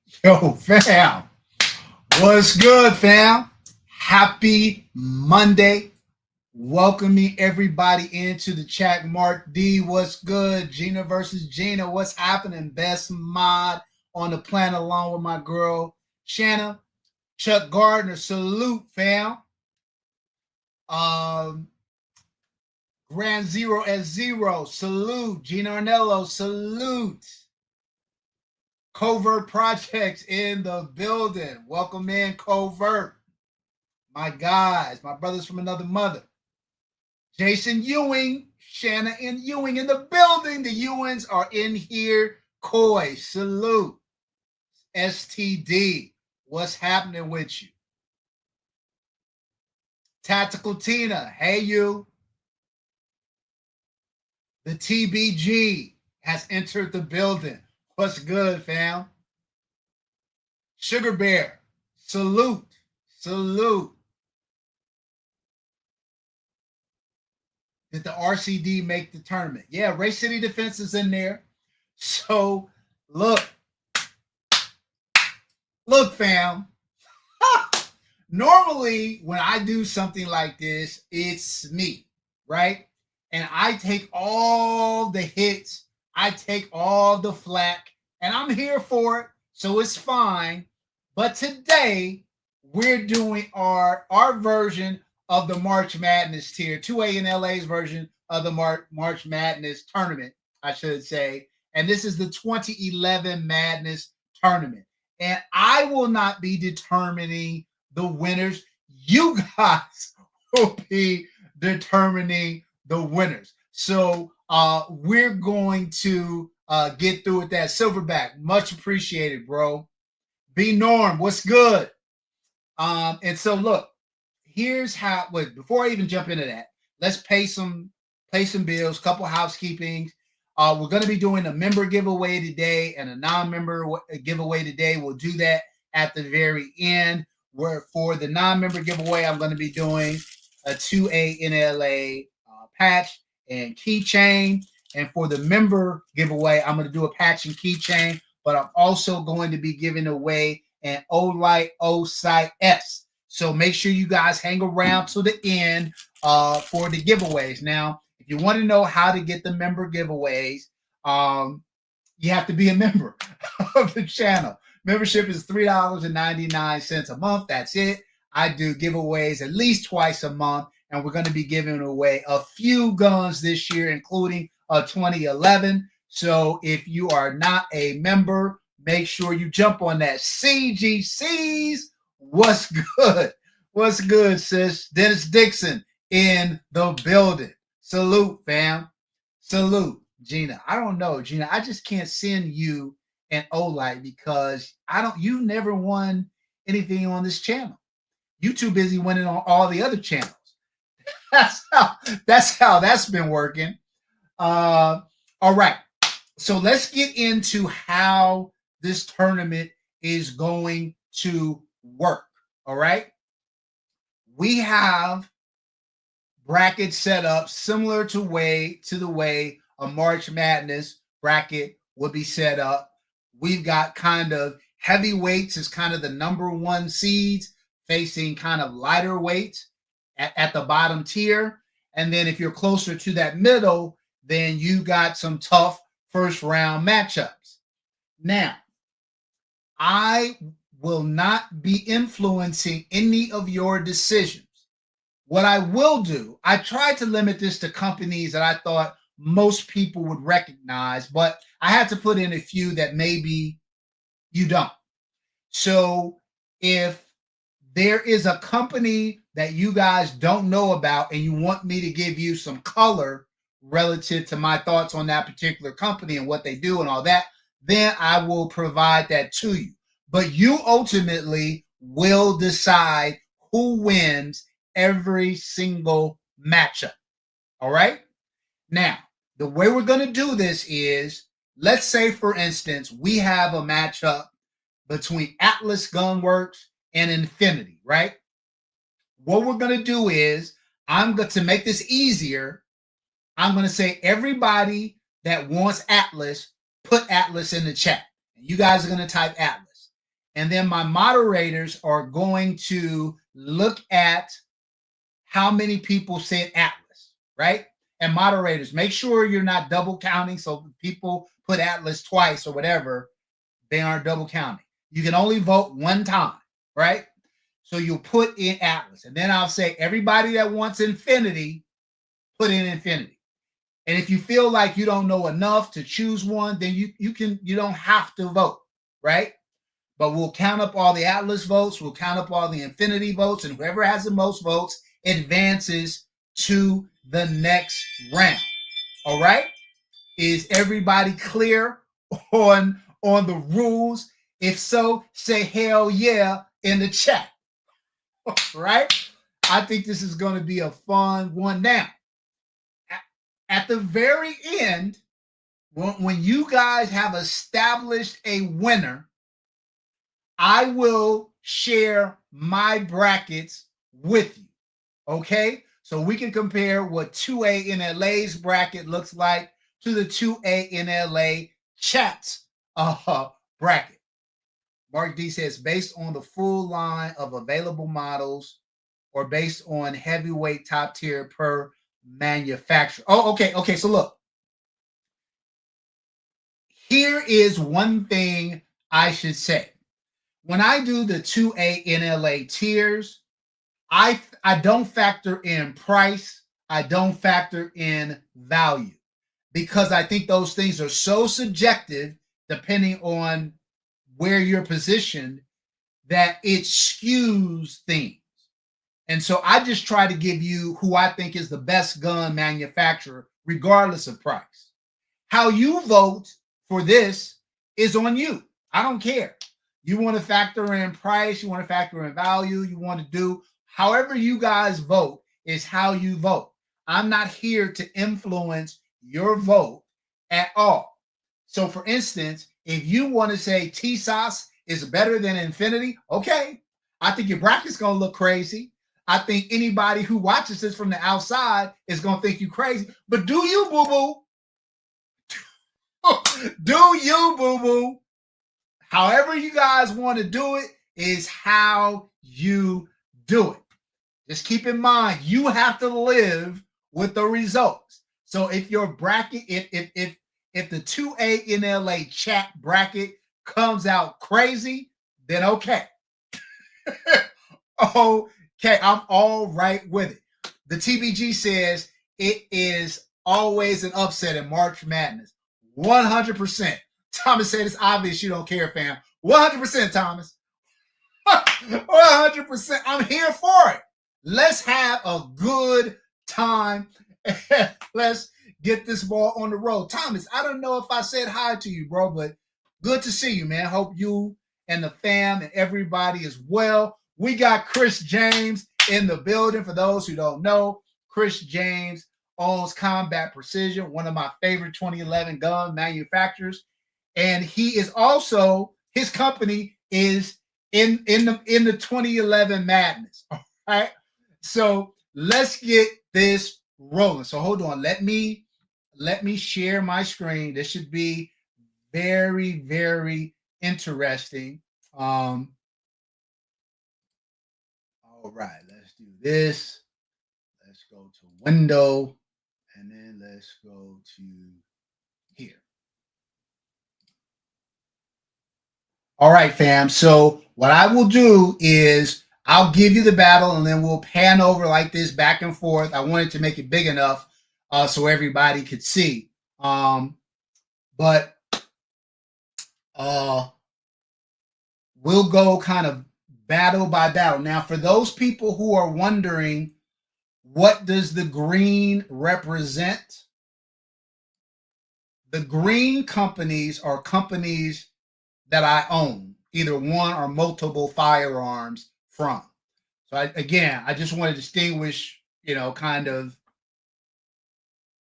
Yo, fam. What's good, fam? Happy Monday. Welcoming everybody into the chat. Mark D, what's good? Gina versus Gina, what's happening? Best mod on the planet, along with my girl, Shanna. Chuck Gardner, salute, fam. Um, Grand Zero at Zero, salute. Gina Arnello, salute. Covert Projects in the building. Welcome in, Covert. My guys, my brothers from another mother. Jason Ewing, Shanna and Ewing in the building. The Ewings are in here. Coy, salute. STD, what's happening with you? Tactical Tina, hey you. The TBG has entered the building. What's good, fam? Sugar Bear, salute, salute. Did the RCD make the tournament? Yeah, Ray City Defense is in there. So look, fam. Normally, when I do something like this, it's me, right? And I take all the hits, I take all the flack, and I'm here for it, so it's fine. But today, we're doing our version of the March Madness tier, 2A-N-LA's version of the March Madness tournament, I should say. And this is the 2011 Madness tournament. And I will not be determining the winners. You guys will be determining the winners. So we're going to get through with that. Silverback, much appreciated, bro. B Norm, what's good? And so look, here's how. Wait, before I even jump into that, let's pay some bills. Couple housekeepings. We're going to be doing a member giveaway today and a non-member giveaway today. We'll do that at the very end. Where for the non-member giveaway, I'm going to be doing a 2A-N-LA patch and keychain. And for the member giveaway, I'm going to do a patch and keychain. But I'm also going to be giving away an Olight O-Site S. So make sure you guys hang around to the end for the giveaways. Now, if you want to know how to get the member giveaways, you have to be a member of the channel. Membership is $3.99 a month. That's it. I do giveaways at least twice a month, and we're going to be giving away a few guns this year, including a 2011. So if you are not a member, make sure you jump on that. CGCs, what's good? What's good, sis? Dennis Dixon in the building. Salute, fam. Salute, Gina. I don't know, Gina. I just can't send you and Olight because you've never won anything on this channel. You too busy winning on all the other channels. That's how that's been working. All right. So let's get into how this tournament is going to work. All right. We have brackets set up similar to the way a March Madness bracket would be set up. We've got kind of heavyweights as kind of the number one seeds facing kind of lighter weights at the bottom tier. And then if you're closer to that middle, then you got some tough first round matchups. Now, I will not be influencing any of your decisions. What I will do, I tried to limit this to companies that I thought most people would recognize, but I had to put in a few that maybe you don't. So if there is a company that you guys don't know about and you want me to give you some color relative to my thoughts on that particular company and what they do and all that, then I will provide that to you. But you ultimately will decide who wins every single matchup. All right? Now, the way we're going to do this is, let's say, for instance, we have a matchup between Atlas Gunworks and Infinity, right? What we're going to do is, I'm going to make this easier. I'm going to say everybody that wants Atlas, put Atlas in the chat. You guys are going to type Atlas. And then my moderators are going to look at how many people said Atlas, right? And moderators, make sure you're not double counting. So people put Atlas twice or whatever, they aren't double counting. You can only vote one time, right? So you'll put in Atlas. And then I'll say everybody that wants Infinity, put in Infinity. And if you feel like you don't know enough to choose one, then you don't have to vote, right? But we'll count up all the Atlas votes, we'll count up all the Infinity votes, and whoever has the most votes advances to the next round. All right? Is everybody clear on the rules? If so, say hell yeah in the chat. Right? I think this is going to be a fun one. Now, at the very end, when you guys have established a winner, I will share my brackets with you. Okay? So we can compare what 2A-N-LA's bracket looks like to the 2A-N-LA chat's bracket. Mark D says, based on the full line of available models or based on heavyweight top tier per manufacturer. Oh, okay. Okay. So look, here is one thing I should say. When I do the 2A-N-LA tiers, I don't factor in price. I don't factor in value because I think those things are so subjective depending on where you're positioned that it skews things. And so I just try to give you who I think is the best gun manufacturer, regardless of price. How you vote for this is on you. I don't care. You want to factor in price, you want to factor in value, you want to do however you guys vote is how you vote. I'm not here to influence your vote at all. So, for instance, if you want to say TSOS is better than Infinity, okay, I think your bracket's going to look crazy. I think anybody who watches this from the outside is going to think you crazy. But do you, boo-boo? Do you, boo-boo? However you guys want to do it is how you do it. Just keep in mind, you have to live with the results. So if your bracket, if the 2A-N-LA chat bracket comes out crazy, then okay. Okay, I'm all right with it. The TBG says it is always an upset in March Madness. 100%. Thomas said it's obvious you don't care, fam. 100%, Thomas. 100%. I'm here for it. Let's have a good time. Let's get this ball on the road. Thomas, I don't know if I said hi to you, bro, but good to see you, man. Hope you and the fam and everybody is well. We got Chris James in the building. For those who don't know, Chris James owns Combat Precision, one of my favorite 2011 gun manufacturers. And he is also, his company is in the 2011 Madness. All right. So let's get this rolling. So hold on. Let me share my screen. This should be very, very interesting. All right, let's do this. Let's go to window, and then let's go to here. All right, fam. So what I will do is I'll give you the battle, and then we'll pan over like this back and forth. I wanted to make it big enough so everybody could see. But we'll go kind of battle by battle. Now, for those people who are wondering, what does the green represent? The green companies are companies that I own, either one or multiple firearms from. So I just want to distinguish, kind of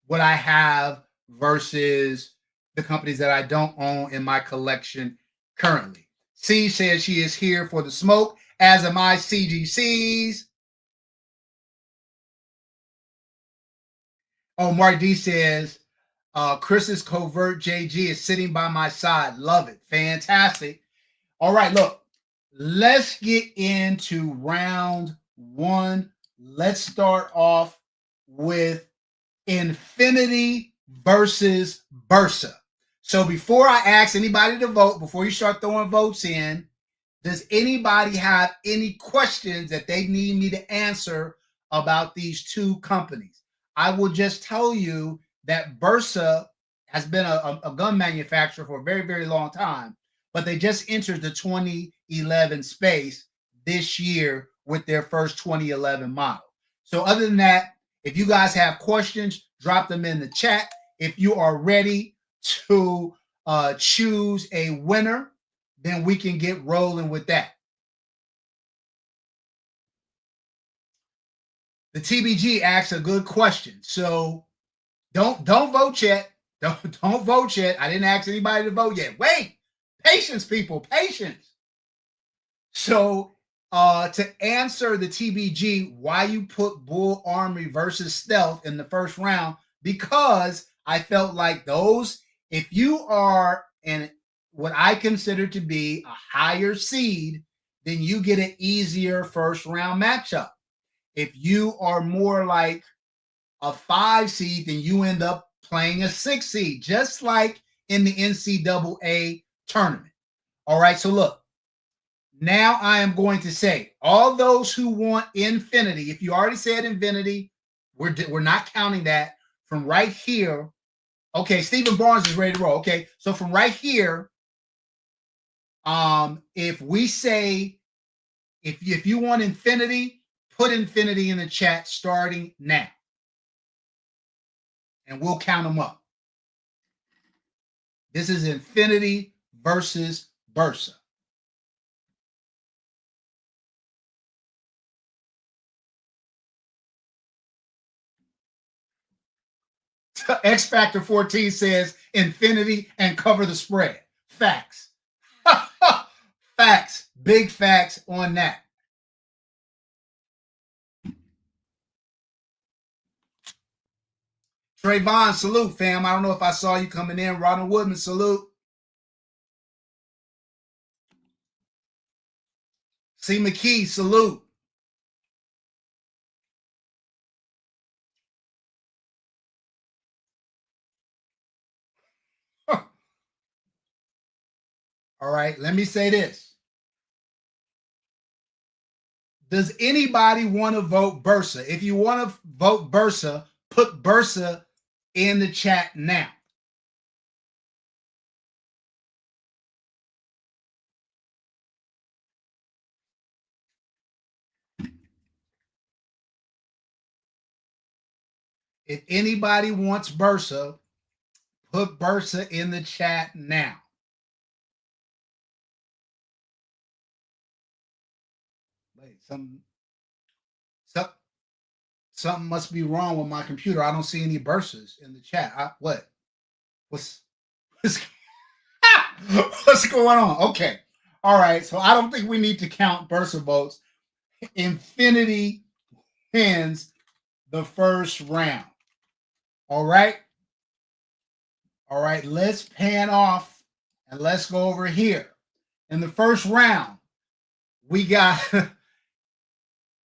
what I have versus the companies that I don't own in my collection currently. C says she is here for the smoke, as am I, CGCs. Oh, Mark D says, Chris's covert JG is sitting by my side. Love it. Fantastic. All right, look, let's get into round one. Let's start off with Infinity versus Bursa. So before I ask anybody to vote, before you start throwing votes in, does anybody have any questions that they need me to answer about these two companies? I will just tell you that Bursa has been a gun manufacturer for a very, very long time, but they just entered the 2011 space this year with their first 2011 model. So, other than that, if you guys have questions, drop them in the chat. If you are ready to choose a winner, then we can get rolling with that. The TBG asks a good question. So don't vote yet. Don't vote yet. I didn't ask anybody to vote yet. Wait. Patience, people. Patience. So to answer the TBG, why you put Bull Armory versus Stealth in the first round, because I felt like those, if you are in what I consider to be a higher seed, then you get an easier first round matchup. If you are more like a 5 seed, then you end up playing a 6 seed, just like in the NCAA tournament. All right, so look, now I am going to say all those who want Infinity, if you already said Infinity, we're not counting that from right here. Okay, Stephen Barnes is ready to roll. Okay, so from right here, if we say if you want Infinity, put Infinity in the chat starting now, and we'll count them up. This is Infinity versus Bursa. X Factor 14 says Infinity and cover the spread. Facts. Facts. Big facts on that. Trayvon, salute, fam. I don't know if I saw you coming in. Ronald Woodman, salute. C. McKee, salute. All right, let me say this. Does anybody want to vote Bursa? If you want to vote Bursa, put Bursa in the chat now. If anybody wants Bursa, put Bursa in the chat now. Wait, something must be wrong with my computer. I don't see any Bursas in the chat. What's what's, what's going on? Okay. All right. So I don't think we need to count Bursa votes. Infinity wins the first round. All right. All right. Let's pan off and let's go over here. In the first round, we got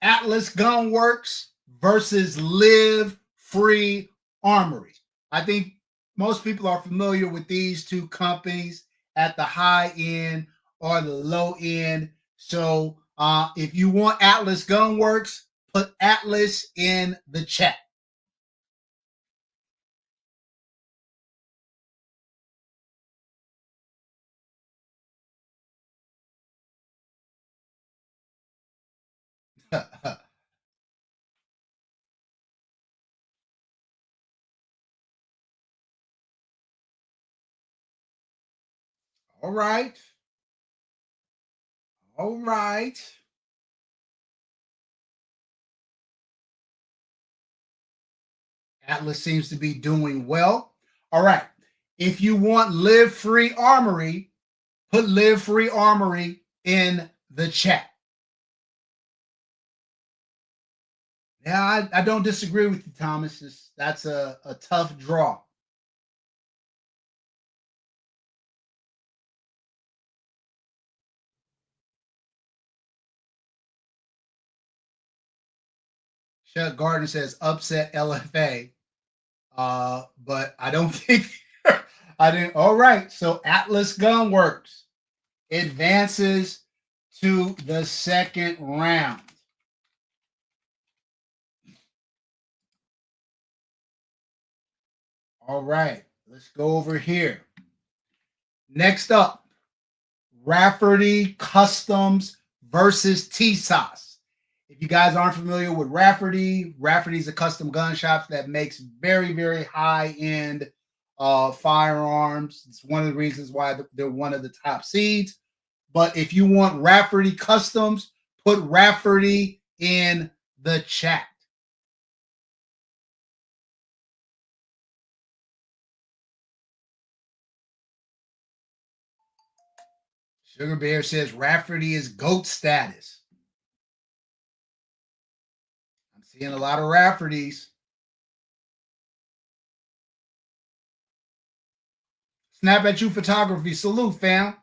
Atlas Gunworks versus Live Free Armory. I think most people are familiar with these two companies at the high end or the low end. So if you want Atlas Gunworks, put Atlas in the chat. All right. All right. Atlas seems to be doing well. All right. If you want Live Free Armory, put Live Free Armory in the chat. Yeah, I don't disagree with you, Thomas. That's a tough draw. Chuck Gardner says upset LFA. But I don't think I didn't. All right. So Atlas Gunworks advances to the second round. All right. Let's go over here. Next up, Rafferty Customs versus TSOS. If you guys aren't familiar with Rafferty, Rafferty is a custom gun shop that makes very, very high end firearms. It's one of the reasons why they're one of the top seeds. But if you want Rafferty Customs, put Rafferty in the chat. Sugar Bear says Rafferty is GOAT status. I'm seeing a lot of Rafferties. Snap at you photography. Salute, fam.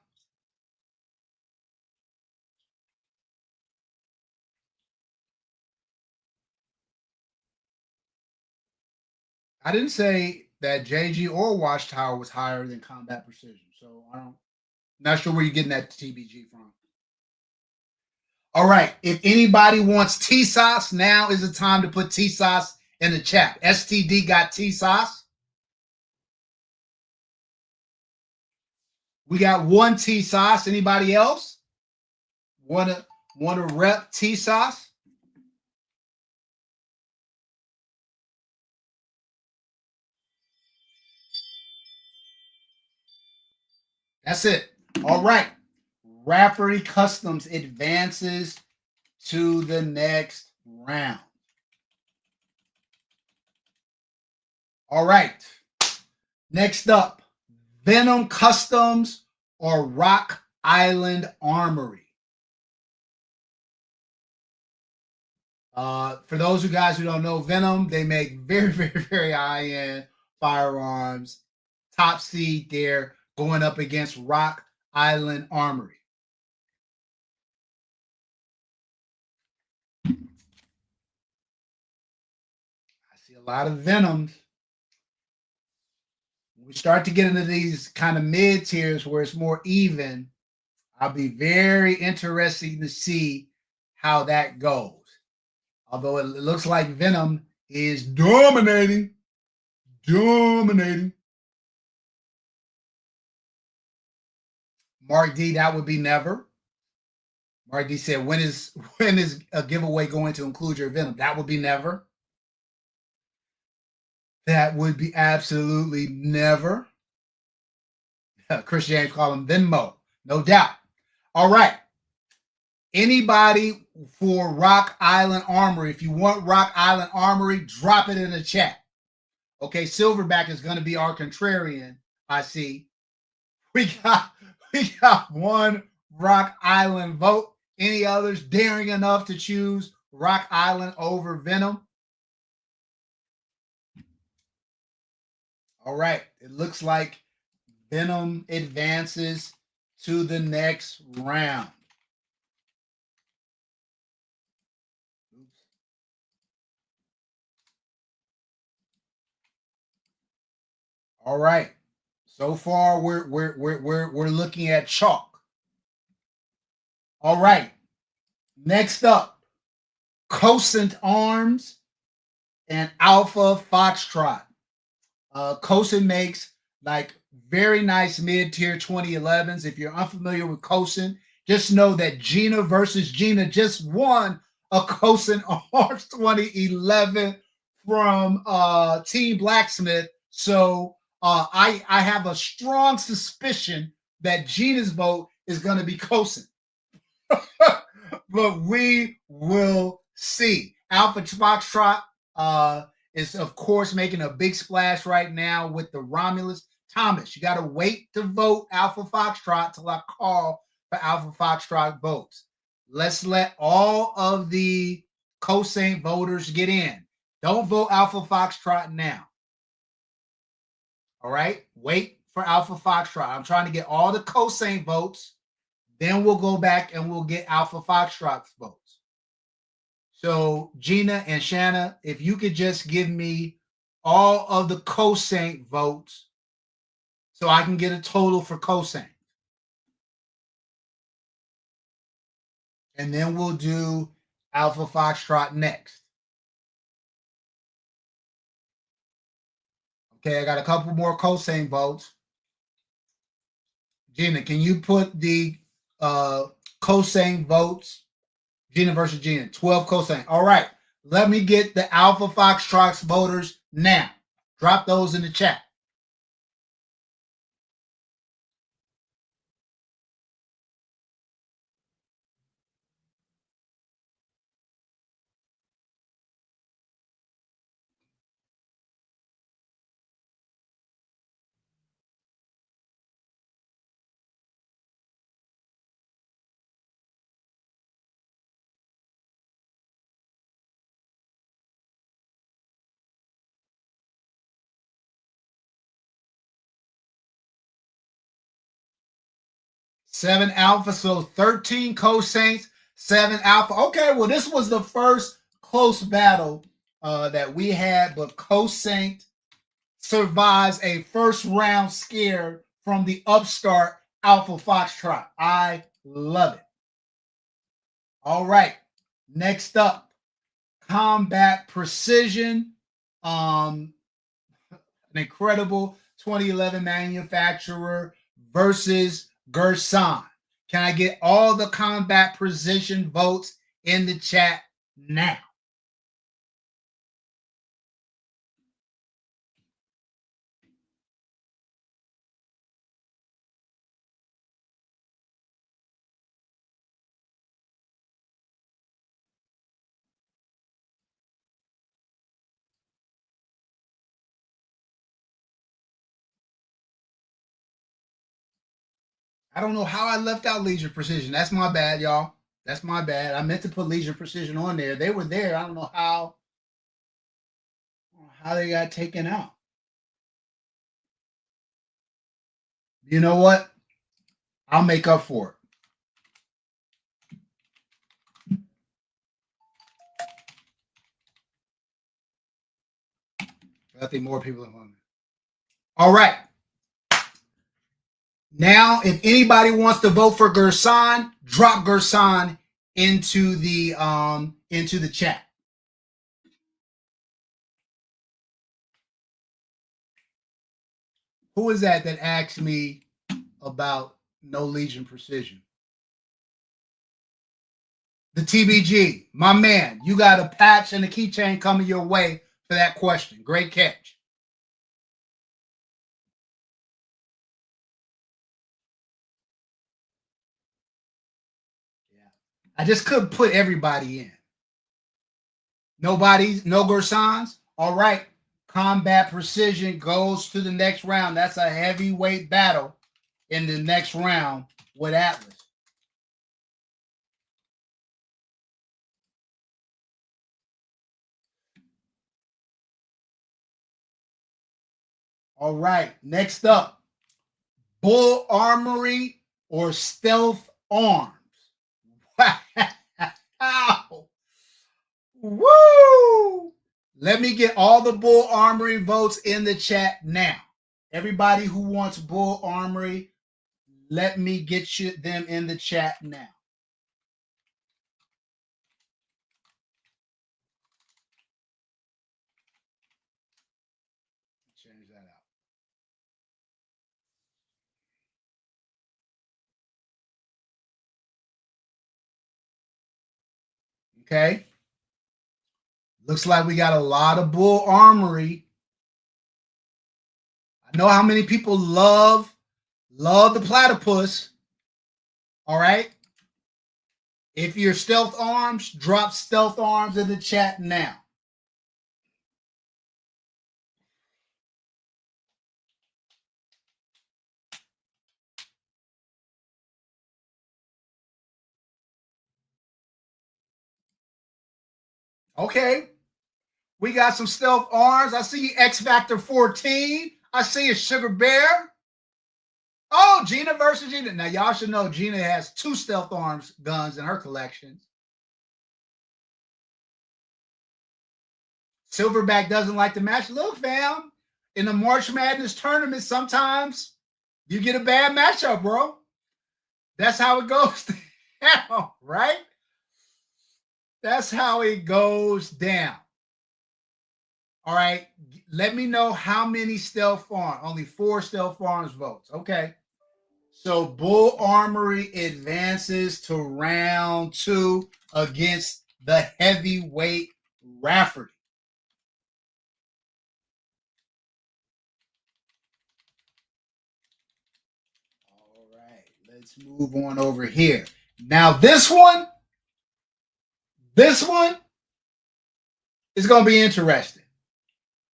I didn't say that JG or Watchtower was higher than Combat Precision. So not sure where you're getting that TBG from. All right. If anybody wants TSOS, now is the time to put TSOS in the chat. STD got TSOS. We got one TSOS. Anybody else want to rep TSOS? That's it. All right. Rafferty Customs advances to the next round. All right. Next up, Venom Customs or Rock Island Armory. For those of you guys who don't know, Venom, they make very, very, very high-end firearms. Top seed there, going up against Rock Island Armory. I see a lot of Venoms. When we start to get into these kind of mid tiers where it's more even, I'll be very interested to see how that goes. Although it looks like Venom is dominating. Mark D, that would be never. Mark D said, when is a giveaway going to include your Venom? That would be never. That would be absolutely never. Chris James called him Venmo, no doubt. All right. Anybody for Rock Island Armory? If you want Rock Island Armory, drop it in the chat. Okay, Silverback is going to be our contrarian. I see. We got one Rock Island vote. Any others daring enough to choose Rock Island over Venom? All right. It looks like Venom advances to the next round. All right. So far, we're looking at chalk. All right. Next up, Cosent Arms and Alpha Foxtrot. Cosent makes like very nice mid-tier 2011s. If you're unfamiliar with Cosent, just know that Gina versus Gina just won a Cosent Arms 2011 from Team Blacksmith. So I have a strong suspicion that Gina's vote is going to be Cosent. But we will see. Alpha Foxtrot is, of course, making a big splash right now with the Romulus. Thomas, you got to wait to vote Alpha Foxtrot till I call for Alpha Foxtrot votes. Let's let all of the Cosent voters get in. Don't vote Alpha Foxtrot now. All right? Wait for Alpha Foxtrot. I'm trying to get all the Cosent votes. Then we'll go back and we'll get Alpha Foxtrot's votes. So Gina and Shanna, if you could just give me all of the cosaint votes so I can get a total for cosaint. And then we'll do Alpha Foxtrot next. Okay, I got a couple more cosaint votes. Gina, can you put the cosaint votes? Gina versus Gina, 12 cosaint. All right, let me get the Alpha Foxtrot voters now. Drop those in the chat. Seven alpha, so 13 cosaints, seven alpha. Okay, well, this was the first close battle that we had, but cosaint survives a first round scare from the upstart Alpha Foxtrot. I love it. All right, next up, Combat Precision. An incredible 2011 manufacturer versus Gerson. Can I get all the Combat Precision votes in the chat now? I don't know how I left out Leisure Precision. That's my bad, y'all. That's my bad. I meant to put Leisure Precision on there. They were there. I don't know how they got taken out. You know what? I'll make up for it. I think more people are on there. All right. Now, if anybody wants to vote for Gerson, drop Gerson into the chat. Who is that asked me about no Legion Precision? The TBG, my man, you got a patch and a keychain coming your way for that question. Great catch. Yeah. I just couldn't put everybody in. No Gersons. All right. Combat Precision goes to the next round. That's a heavyweight battle in the next round with Atlas. All right. Next up, Bull Armory or Stealth Arms. Wow. Woo! Let me get all the Bull Armory votes in the chat now. Everybody who wants Bull Armory, let me get them in the chat now. Change that out. Okay. Looks like we got a lot of Bull Armory. I know how many people love the platypus. All right. If you're Stealth Arms, drop Stealth Arms in the chat now. Okay. We got some Stealth Arms. I see X Factor 14. I see a Sugar Bear. Oh, Gina versus Gina. Now, y'all should know Gina has 2 Stealth Arms guns in her collections. Silverback doesn't like the match. Look, fam, in the March Madness tournament, sometimes you get a bad matchup, bro. That's how it goes down, right? That's how it goes down. All right. Let me know how many Stealth Farms. Only 4 Stealth Farms votes. Okay. So Bull Armory advances to round 2 against the heavyweight Rafferty. All right. Let's move on over here. Now this one is going to be interesting.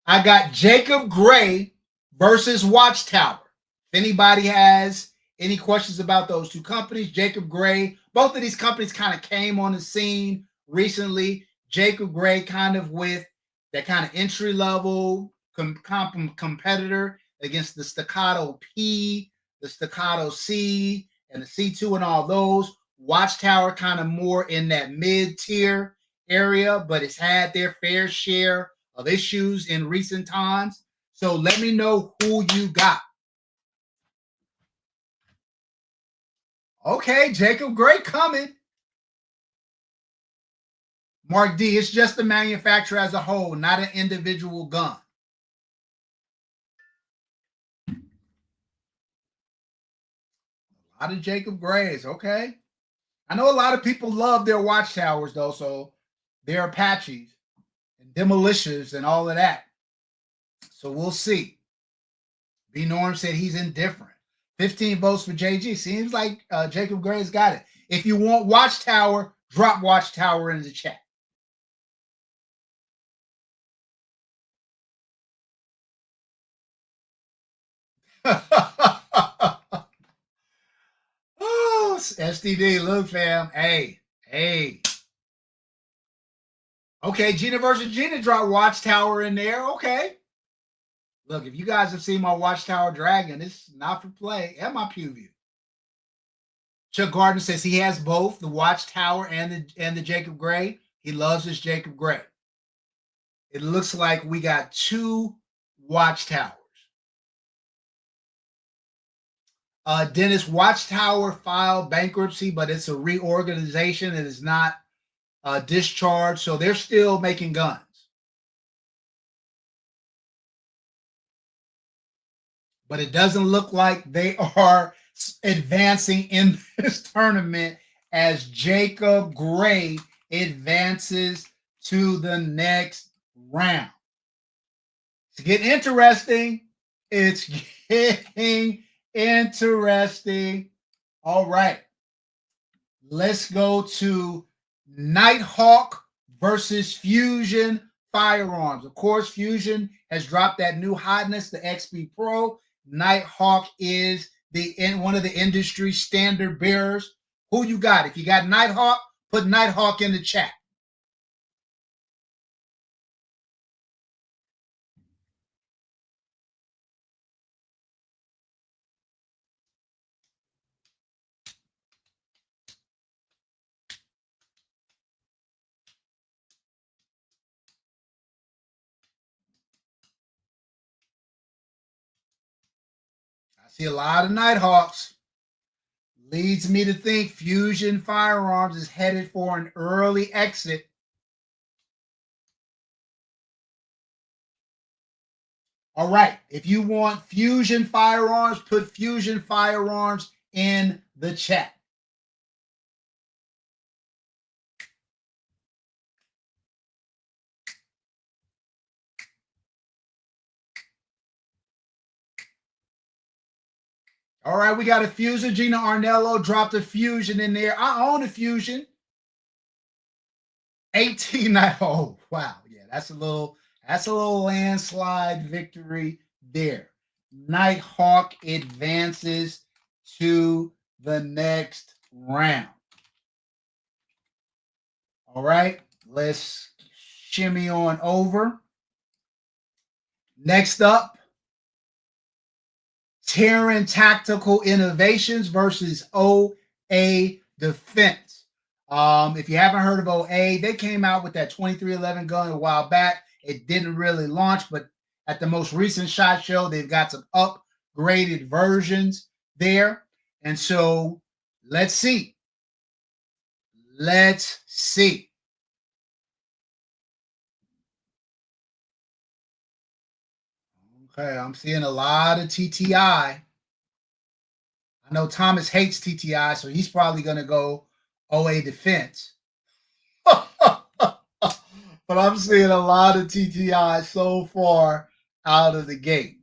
I got Jacob Gray versus Watchtower. If anybody has any questions about those two companies, Jacob Gray, both of these companies kind of came on the scene recently. Jacob Gray kind of with that kind of entry level competitor against the Staccato P, the Staccato C, and the C2 and all those. Watchtower kind of more in that mid tier area, but it's had their fair share of issues in recent times. So let me know who you got. Okay, Jacob Gray coming. Mark D, it's just the manufacturer as a whole, not an individual gun. A lot of Jacob Grays, okay. I know a lot of people love their Watchtowers, though, so they're Apaches and Demolitious and all of that. So we'll see. B Norm said he's indifferent. 15 votes for JG. Seems like Jacob Gray's got it. If you want Watchtower, drop Watchtower in the chat. Oh, STD, look, fam. Hey. Okay, Gina versus Gina dropped Watchtower in there. Okay. Look, if you guys have seen my Watchtower Dragon, it's not for play and my pew view. Chuck Gardner says he has both the Watchtower and the Jacob Gray. He loves his Jacob Gray. It looks like we got 2 Watchtowers. Dennis, Watchtower filed bankruptcy, but it's a reorganization. It is not discharged, so they're still making guns. But it doesn't look like they are advancing in this tournament as Jacob Gray advances to the next round. It's getting interesting. It's getting interesting. All right. Let's go to Nighthawk versus Fusion Firearms. Of course, Fusion has dropped that new hotness, the XP Pro. Nighthawk is one of the industry standard bearers. Who you got? If you got Nighthawk, put Nighthawk in the chat. I see a lot of Nighthawks. Leads me to think Fusion Firearms is headed for an early exit. All right. If you want Fusion Firearms, put Fusion Firearms in the chat. All right, we got a Fusion. Gina Arnello dropped a Fusion in there. I own a Fusion. 18 night. Oh, wow. Yeah, that's a little landslide victory there. Nighthawk advances to the next round. All right, let's shimmy on over. Next up, Terran Tactical Innovations versus OA Defense. If you haven't heard of OA, they came out with that 2311 gun a while back. It didn't really launch, but at the most recent SHOT Show, they've got some upgraded versions there. And so let's see. Let's see. Okay, I'm seeing a lot of TTI. I know Thomas hates TTI, so he's probably going to go OA defense. But I'm seeing a lot of TTI so far out of the gate.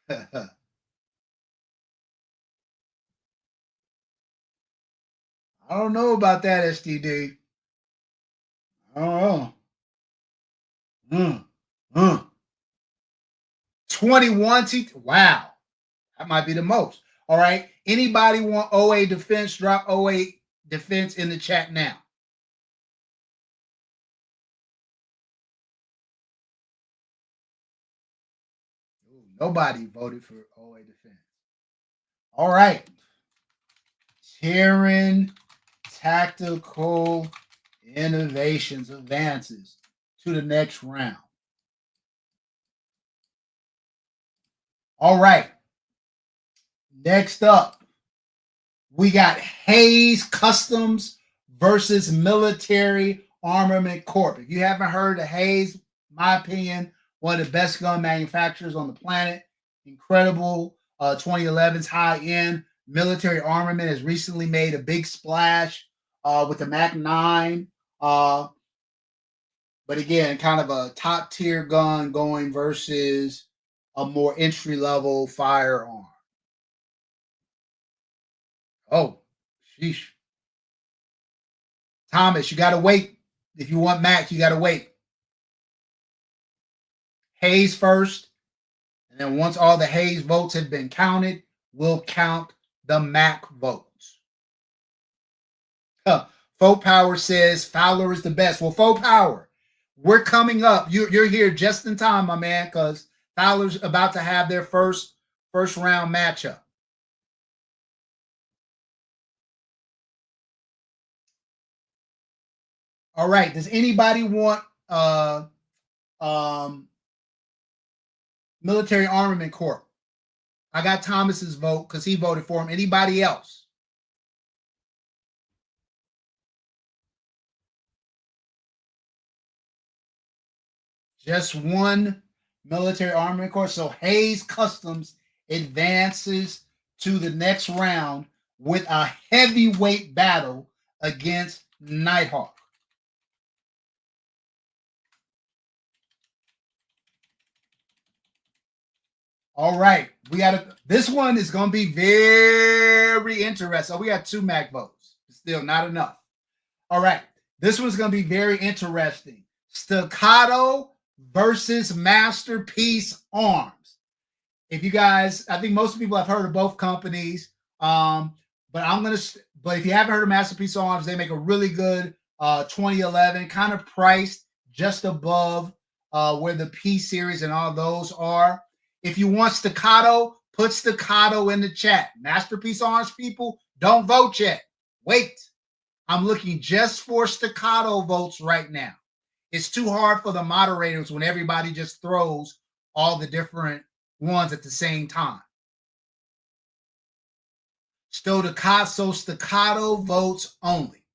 I don't know about that, STD. I don't know. Mm, mm. 21 TT. Wow. That might be the most. All right. Anybody want OA defense? Drop OA defense in the chat now. Ooh, nobody voted for OA defense. All right. Sharon Tactical Innovations advances to the next round. All right. Next up, we got Hayes Customs versus Military Armament Corp. If you haven't heard of Hayes, my opinion, one of the best gun manufacturers on the planet. Incredible 2011's high end military armament has recently made a big splash with the Mac 9. But again, kind of a top tier gun going versus a more entry level firearm. Oh, sheesh. Thomas, you got to wait. If you want Mac, you got to wait. Hayes first. And then once all the Hayes votes have been counted, we'll count the Mac votes. Faux Power says Fowler is the best. Well, Faux Power, we're coming up. You're here just in time, my man, because Fowler's about to have their first round matchup. All right. Does anybody want um, Military Armament Corp? I got Thomas's vote because he voted for him. Anybody else? Just one Military Armament Corps. So Hayes Customs advances to the next round with a heavyweight battle against Nighthawk. All right, we got this one is going to be very interesting. So we got 2 Mac votes, still not enough. All right, this one's going to be very interesting. Staccato versus Masterpiece Arms. If you guys, I think most people have heard of both companies. But if you haven't heard of Masterpiece Arms, they make a really good 2011, kind of priced just above where the P series and all those are. If you want Staccato, put Staccato in the chat. Masterpiece Arms people, don't vote yet. Wait. I'm looking just for Staccato votes right now. It's too hard for the moderators when everybody just throws all the different ones at the same time. Staccato votes only.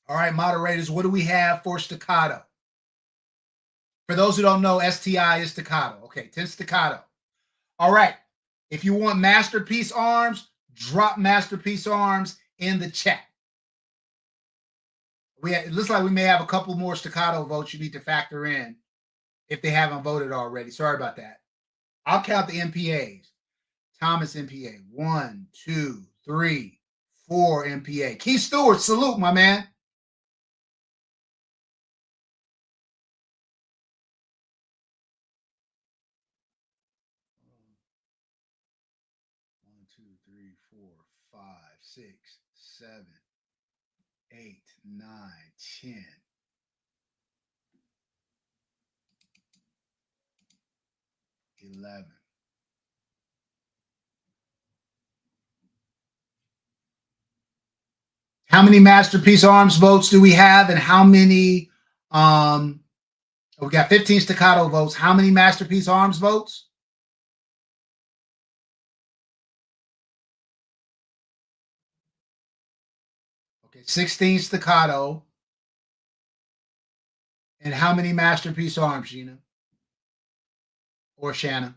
All right, moderators, what do we have for Staccato? For those who don't know, STI is Staccato. Okay, 10 Staccato. All right, if you want Masterpiece Arms, drop Masterpiece Arms in the chat. It looks like we may have a couple more Staccato votes you need to factor in if they haven't voted already. Sorry about that. I'll count the MPAs. Thomas MPA, 1, 2, 3, 4 MPA. Keith Stewart, salute, my man. One, two, three, four, five, 6, 7. 8, 9, 10. Eleven. How many Masterpiece Arms votes do we have, and how many? We got 15 Staccato votes. How many Masterpiece Arms votes? Okay, 16 Staccato. And how many Masterpiece Arms, Gina or Shanna?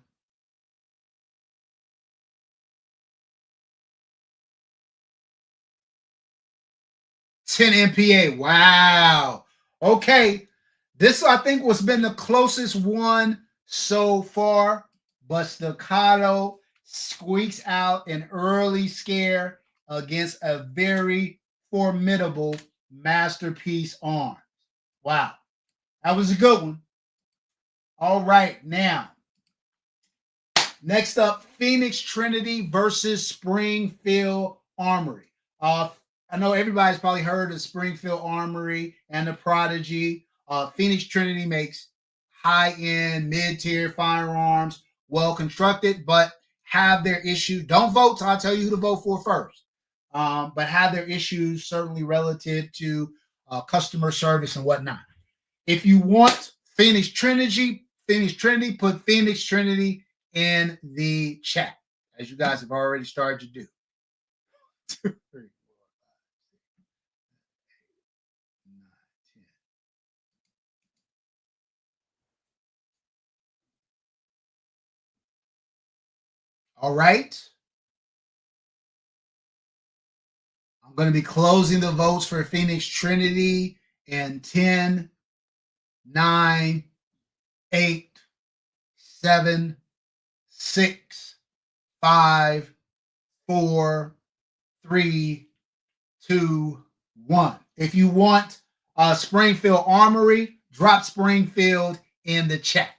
10 MPA. Wow. Okay. This, I think, was been the closest one so far, but Staccato squeaks out an early scare against a very formidable Masterpiece Arm. Wow. That was a good one. All right. Now, next up, Phoenix Trinity versus Springfield Armory. I know everybody's probably heard of Springfield Armory and the Prodigy. Phoenix Trinity makes high-end, mid-tier firearms, well constructed, but have their issues. Don't vote till I tell you who to vote for first. But have their issues certainly relative to customer service and whatnot. If you want Phoenix Trinity, put Phoenix Trinity in the chat, as you guys have already started to do. 2, 3, 4, 5, 6, 7, 8, 9, 10. All right. I'm going to be closing the votes for Phoenix Trinity in 10, 9, 8, 7, 6, 5, 4, 3, 2, 1. If you want Springfield Armory, drop Springfield in the chat.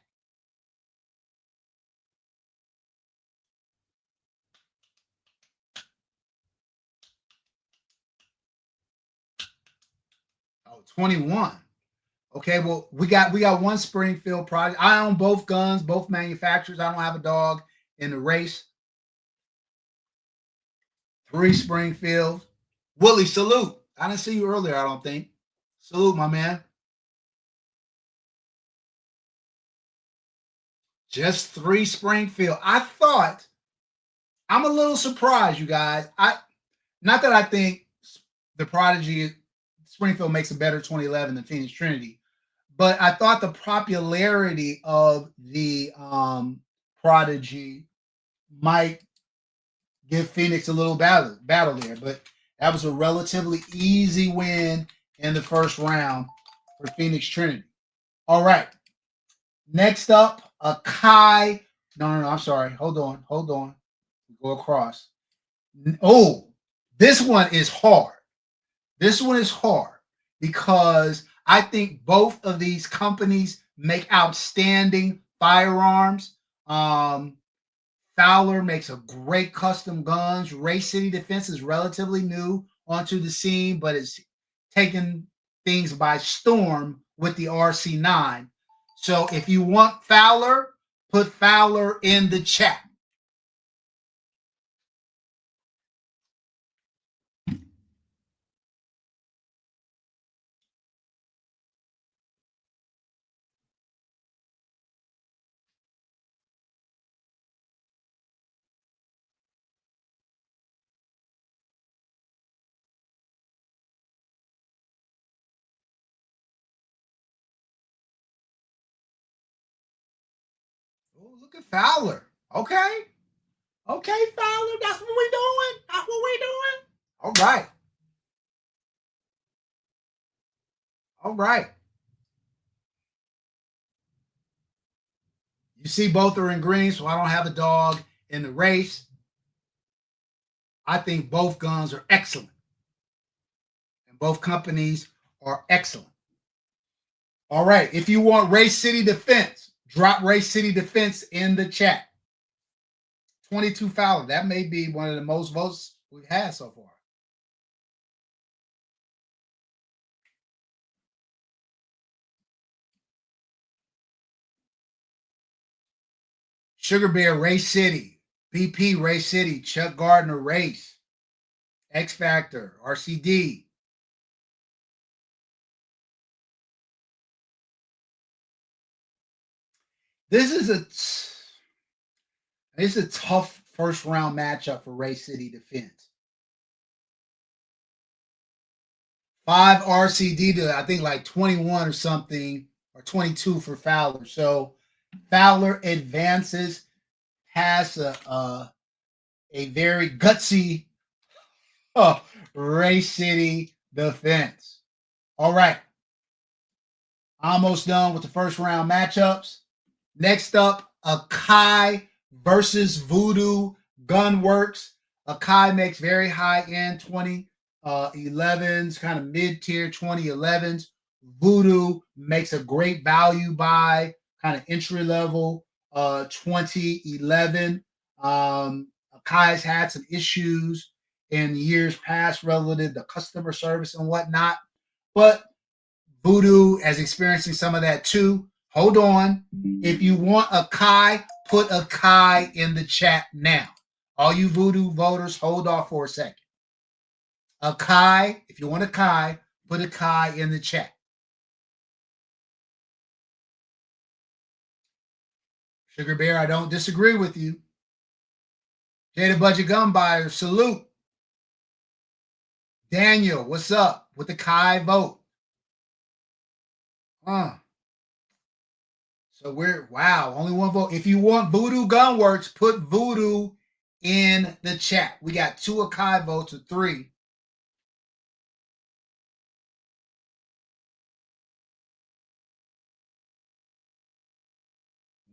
Oh, 21. Okay, well, we got one Springfield project. I own both guns, both manufacturers. I don't have a dog in the race. 3 Springfield. Willie, salute. I didn't see you earlier, I don't think. Salute, my man. Just 3 Springfield. I thought I'm a little surprised, you guys. Not that I think the Prodigy Springfield makes a better 2011 than Phoenix Trinity, but I thought the popularity of the Prodigy might give Phoenix a little battle there. But that was a relatively easy win in the first round for Phoenix Trinity. All right. Next up, a Kai. No, I'm sorry. Hold on. Go across. Oh, this one is hard. This one is hard because I think both of these companies make outstanding firearms. Fowler makes a great custom guns. Ray City Defense is relatively new onto the scene, but it's taken things by storm with the RC9. So if you want Fowler, put Fowler in the chat. Oh, look at Fowler. Okay. Okay, Fowler. That's what we're doing. That's what we're doing. All right. All right. You see, both are in green, so I don't have a dog in the race. I think both guns are excellent, and both companies are excellent. All right. If you want Race City Defense, drop Race City Defense in the chat. 22 Fowler. That may be one of the most votes we've had so far. Sugar Bear, Race City. BP, Race City. Chuck Gardner, Race. X Factor, RCD. This is a tough first round matchup for Race City Defense. 5 RCD to I think like 21 or something, or 22 for Fowler. So Fowler advances past a very gutsy Race City Defense. All right. Almost done with the first round matchups. Next up, Akai versus Voodoo Gunworks. Akai makes very high end 2011s, kind of mid tier 2011s. Voodoo makes a great value buy, kind of entry level 2011. Akai's had some issues in years past relative to customer service and whatnot, but Voodoo is experiencing some of that too. Hold on. If you want Akai, put Akai in the chat now. All you Voodoo voters, hold off for a second. Akai, if you want Akai, put Akai in the chat. Sugar Bear, I don't disagree with you. Jada Budget Gun Buyer, salute. Daniel, what's up with the Kai vote? So we're only one vote. If you want Voodoo Gunworks, put Voodoo in the chat. We got 2 Akai votes or 3.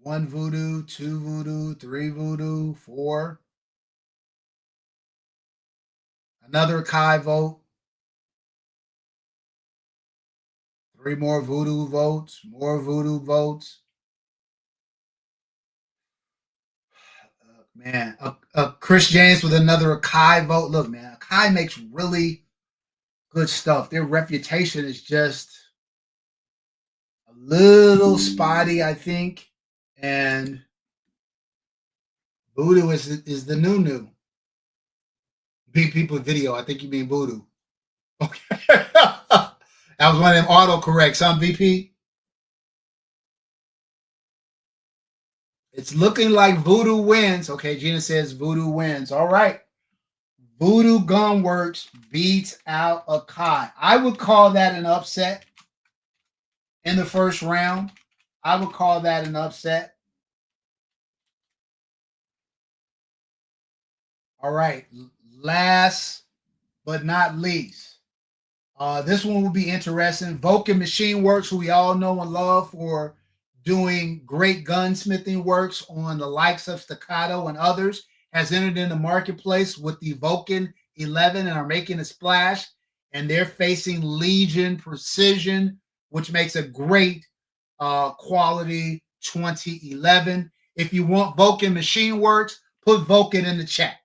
One Voodoo, 2 Voodoo, 3 Voodoo, 4. Another Akai vote. 3 more Voodoo votes. More Voodoo votes. Man, Chris James with another Akai vote. Look, man, Akai makes really good stuff. Their reputation is just a little spotty, I think. And Voodoo is the new. Beat people video. I think you mean Voodoo. Okay. That was one of them autocorrects on VP. It's looking like Voodoo wins. Okay, Gina says Voodoo wins. All right. Voodoo Gunworks beats out Akai. I would call that an upset in the first round. I would call that an upset. All right. Last but not least, this one will be interesting. Vulcan Machine Works, who we all know and love for doing great gunsmithing works on the likes of Staccato and others, has entered in the marketplace with the Vulcan 11 and are making a splash. And they're facing Legion Precision, which makes a great quality 2011. If you want Vulcan Machine Works, put Vulcan in the chat.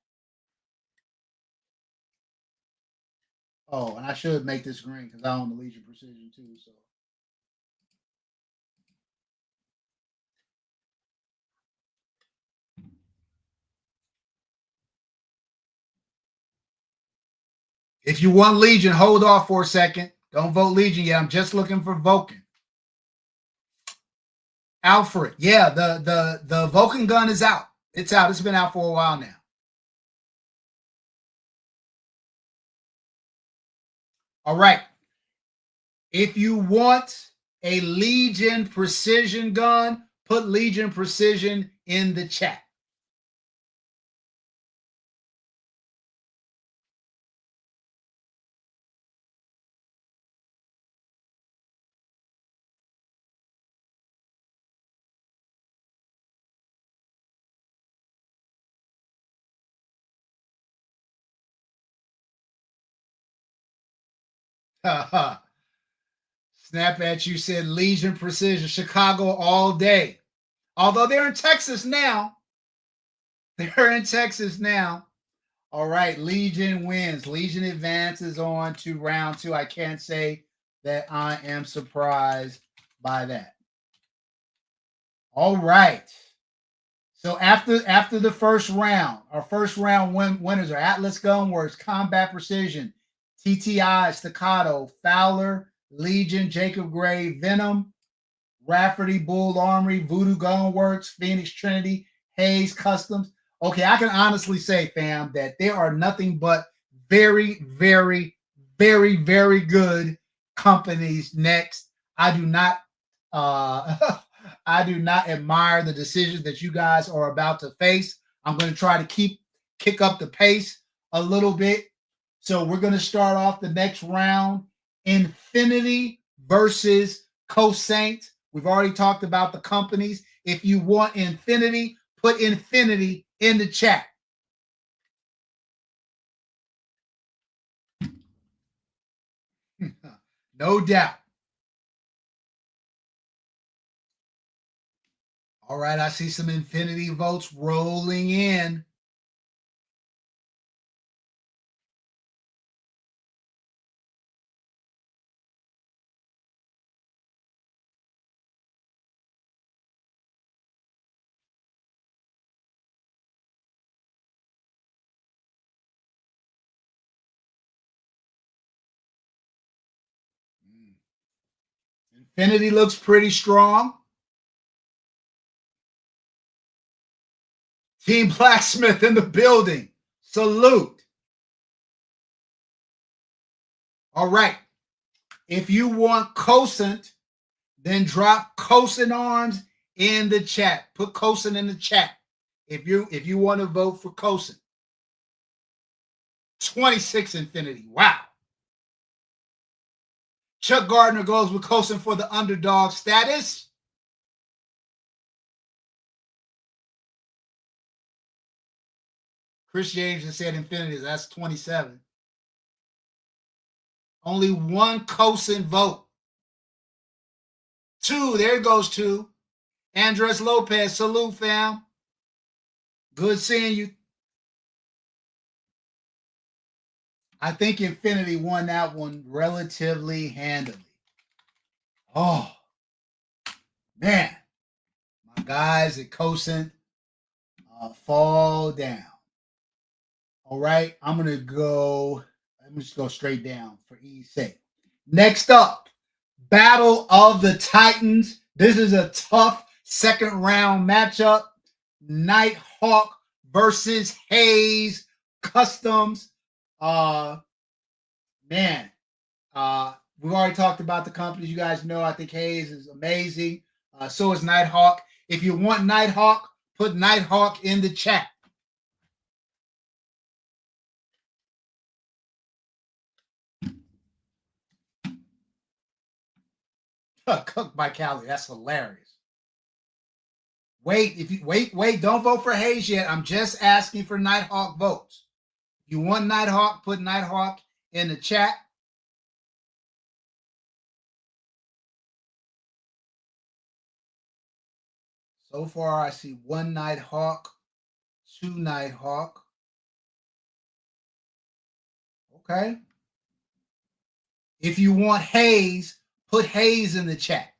Oh, and I should make this green because I own the Legion Precision too. So if you want Legion, hold off for a second. Don't vote Legion yet. I'm just looking for Vulcan. Alfred, yeah, the Vulcan gun is out. It's out. It's been out for a while now. All right. If you want a Legion Precision gun, put Legion Precision in the chat. Snap at you said Legion Precision, Chicago all day. Although they're in Texas now. They're in Texas now. All right, Legion wins. Legion advances on to round 2. I can't say that I am surprised by that. All right. So after the first round, our first round winners are Atlas Gunworks, Combat Precision, TTI, Staccato, Fowler, Legion, Jacob Gray, Venom, Rafferty, Bull Armory, Voodoo Gunworks, Phoenix Trinity, Hayes Customs. Okay, I can honestly say, fam, that there are nothing but very, very, very, very good companies next. I do not I do not admire the decisions that you guys are about to face. I'm going to try to kick up the pace a little bit. So we're going to start off the next round. Infinity versus Cosaint. We've already talked about the companies. If you want Infinity, put Infinity in the chat. No doubt. All right, I see some Infinity votes rolling in. Infinity looks pretty strong. Team Blacksmith in the building. Salute. All right. If you want Cosant, then drop Cosant Arms in the chat. Put Cosant in the chat. If you want to vote for Cosant. 26 Infinity. Wow. Chuck Gardner goes with Cosant for the underdog status. Chris James has said Infinity. That's 27. Only one Cosant vote. 2. There goes 2. Andres Lopez. Salute, fam. Good seeing you. I think Infinity won that one relatively handily. Oh, man. My guys at Cosant fall down. All right. I'm going to go. Let me just go straight down for ease sake. Next up, Battle of the Titans. This is a tough second round matchup. Nighthawk versus Hayes Customs. Man, we've already talked about the companies. You guys know I think Hayes is amazing. So is Nighthawk. If you want Nighthawk, put Nighthawk in the chat. Cooked by Cali. That's hilarious. Wait, don't vote for Hayes yet. I'm just asking for Nighthawk votes. If you want Nighthawk, put Nighthawk in the chat. So far, I see 1 Nighthawk, 2 Nighthawk. Okay. If you want Hayes, put Hayes in the chat.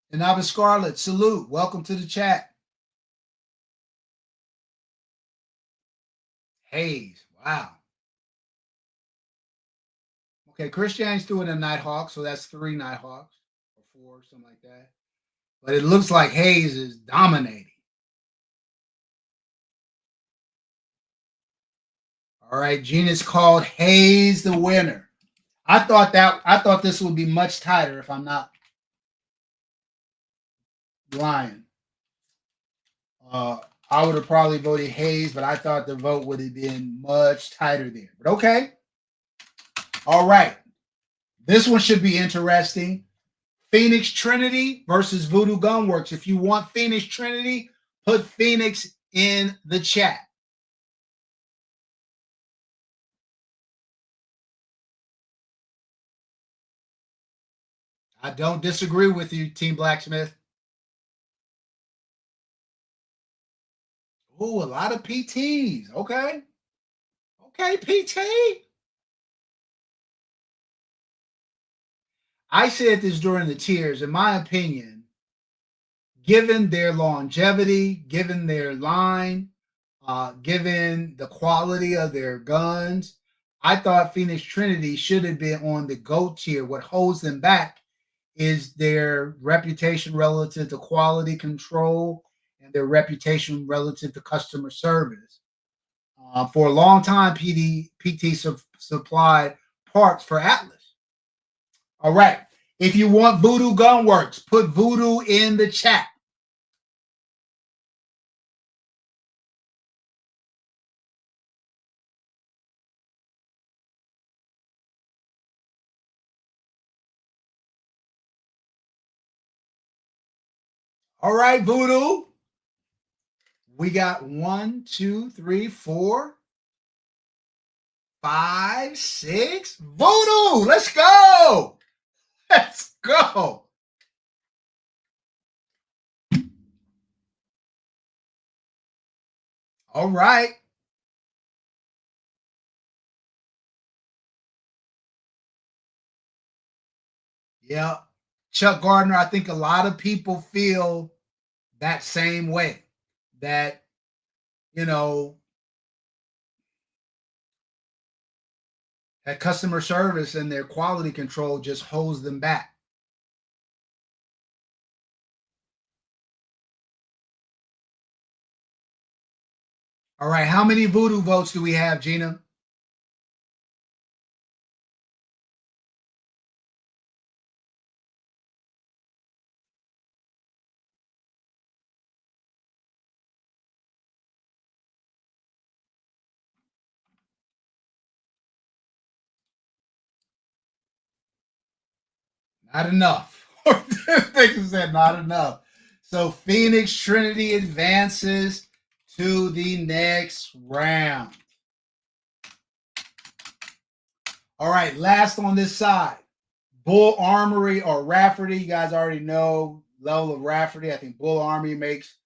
And Abba Scarlett, salute. Welcome to the chat. Hayes, wow. Okay, Christian's doing a Nighthawk, so that's 3 Nighthawks or 4, something like that. But it looks like Hayes is dominating. All right, Gina's called Hayes the winner. I thought this would be much tighter if I'm not lying. I would have probably voted Hayes, but I thought the vote would have been much tighter there. But okay. All right. This one should be interesting. Phoenix Trinity versus Voodoo Gunworks. If you want Phoenix Trinity, put Phoenix in the chat. I don't disagree with you, Team Blacksmith. Oh, a lot of PTs. Okay. Okay, PT. I said this during the tiers. In my opinion, given their longevity, given their line, given the quality of their guns, I thought Phoenix Trinity should have been on the GOAT tier. What holds them back is their reputation relative to quality control and their reputation relative to customer service. For a long time, PT supplied parts for Atlas. All right. If you want Voodoo Gunworks, put Voodoo in the chat. All right, Voodoo. We got 1, 2, 3, 4, 5, 6. Voodoo. Let's go. Let's go. All right. Yeah. Chuck Gardner, I think a lot of people feel that same way. That, you know, that customer service and their quality control just holds them back. All right. How many voodoo votes do we have, Gina? Not enough. They just said not enough. So Phoenix Trinity advances to the next round. All right, last on this side. Bull Armory or Rafferty. You guys already know level of Rafferty. I think Bull Armory makes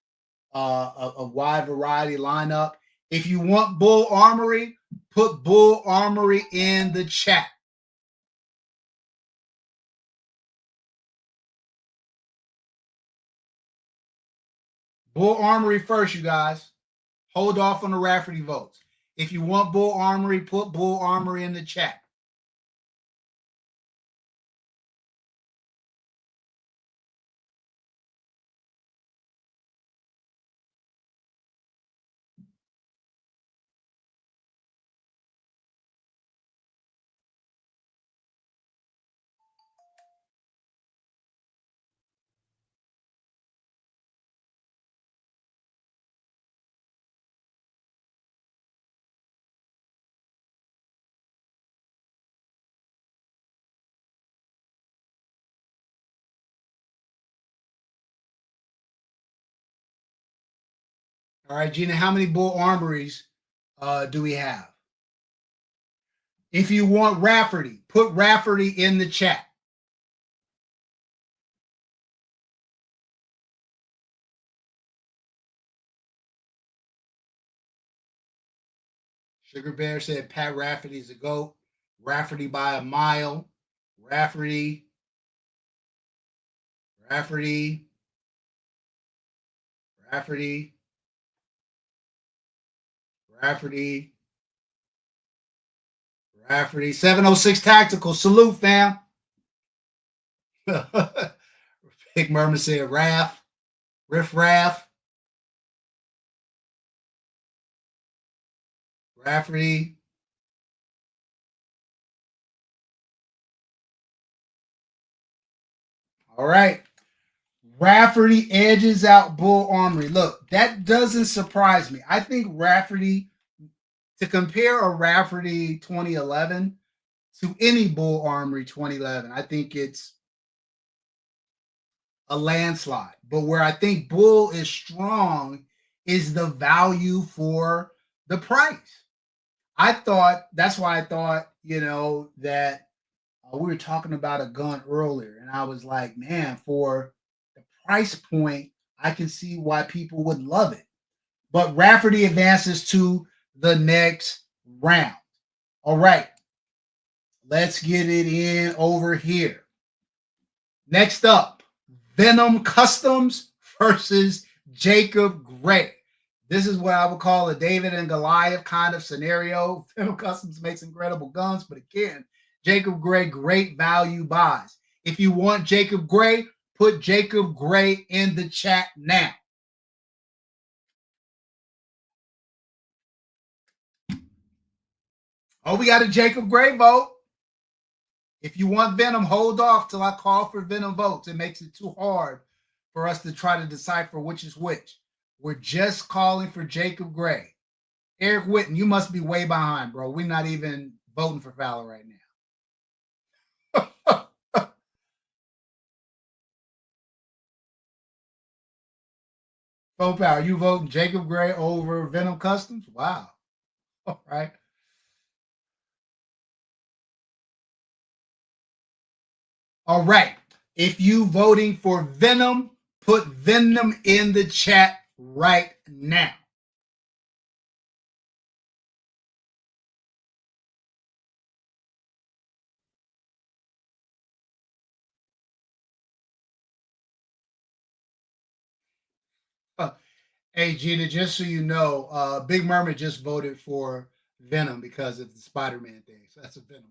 a wide variety lineup. If you want Bull Armory, put Bull Armory in the chat. Bull Armory first, you guys. Hold off on the Rafferty votes. If you want Bull Armory, put Bull Armory in the chat. All right, Gina, how many Bull Armories do we have? If you want Rafferty, put Rafferty in the chat. Sugar Bear said Pat Rafferty's a GOAT. Rafferty by a mile. Rafferty. Rafferty. Rafferty. Rafferty. Rafferty. 706 Tactical. Salute, fam. Big Murmur said Raff. Riff Raff. Rafferty. All right. Rafferty edges out Bull Armory. Look, that doesn't surprise me. I think Rafferty, to compare a Rafferty 2011 to any Bull Armory 2011, I think it's a landslide. But where I think Bull is strong is the value for the price. I thought that's why I thought, that we were talking about a gun earlier, and I was like, man, for the price point, I can see why people would love it. but Rafferty advances to the next round. All right, let's get it in over here. Next up, Venom Customs versus Jacob Gray. This is what I would call a David and Goliath kind of scenario. Venom Customs makes incredible guns, but again, Jacob Gray, great value buys. If you want Jacob Gray, put Jacob Gray in the chat now. Oh, we got a Jacob Gray vote. If you want Venom, hold off till I call for Venom votes. It makes it too hard for us to try to decipher which is which. We're just calling for Jacob Gray. Eric Witten, you must be way behind, bro. We're not even voting for Fowler right now. Full power, you voting Jacob Gray over Venom Customs? Wow. All right. All right. If you voting for Venom, put Venom in the chat right now. Hey, Gina, just so you know, Big Mermaid just voted for Venom because of the Spider-Man thing. So that's a Venom vote.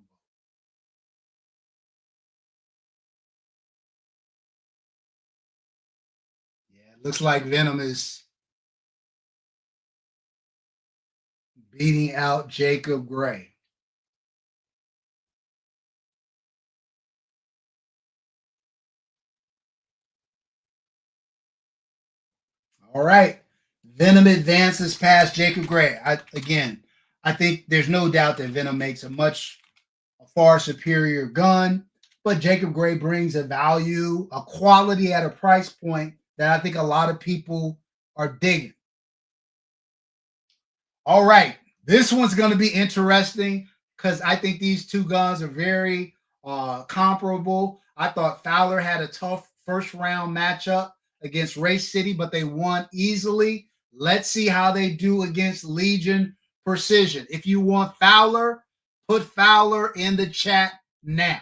Yeah, it looks like Venom is beating out Jacob Gray. All right. Venom advances past Jacob Gray. I think there's no doubt that Venom makes a far superior gun, but Jacob Gray brings a value, a quality at a price point that I think a lot of people are digging. All right. This one's going to be interesting because I think these two guns are very comparable. I thought Fowler had a tough first round matchup against Race City, but they won easily. Let's see how they do against Legion Precision. If you want Fowler, put Fowler in the chat now.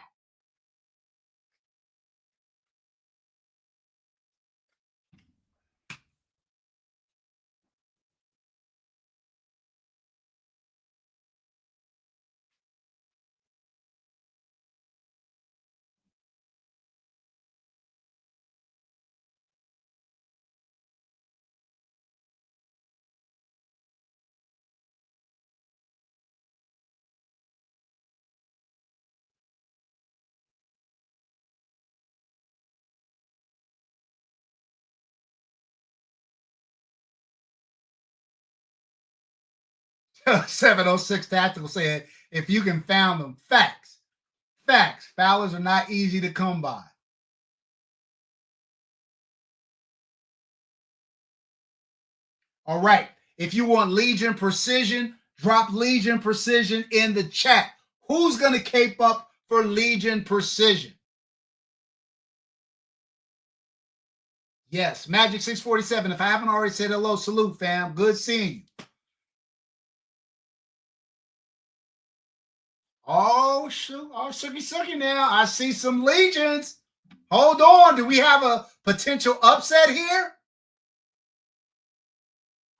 706 Tactical said, if you can found them, facts. Facts. Fowlers are not easy to come by. All right. If you want Legion Precision, drop Legion Precision in the chat. Who's going to cape up for Legion Precision? Yes, Magic 647. If I haven't already said hello, salute, fam. Good seeing you. Oh, shoot. Oh, sookie now. I see some Legions. Hold on. Do we have a potential upset here?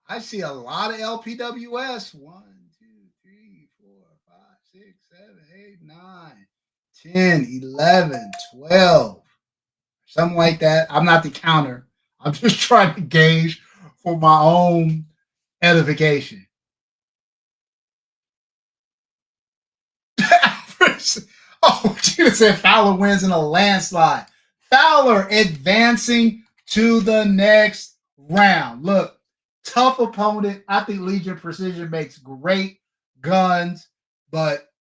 I see a lot of LPWS. 1, 2, 3, 4, 5, 6, 7, 8, 9, 10, 11, 12. Something like that. I'm not the counter. I'm just trying to gauge for my own edification. Oh, Gina said Fowler wins in a landslide. Fowler advancing to the next round. Look, tough opponent. I think Legion Precision makes great guns, but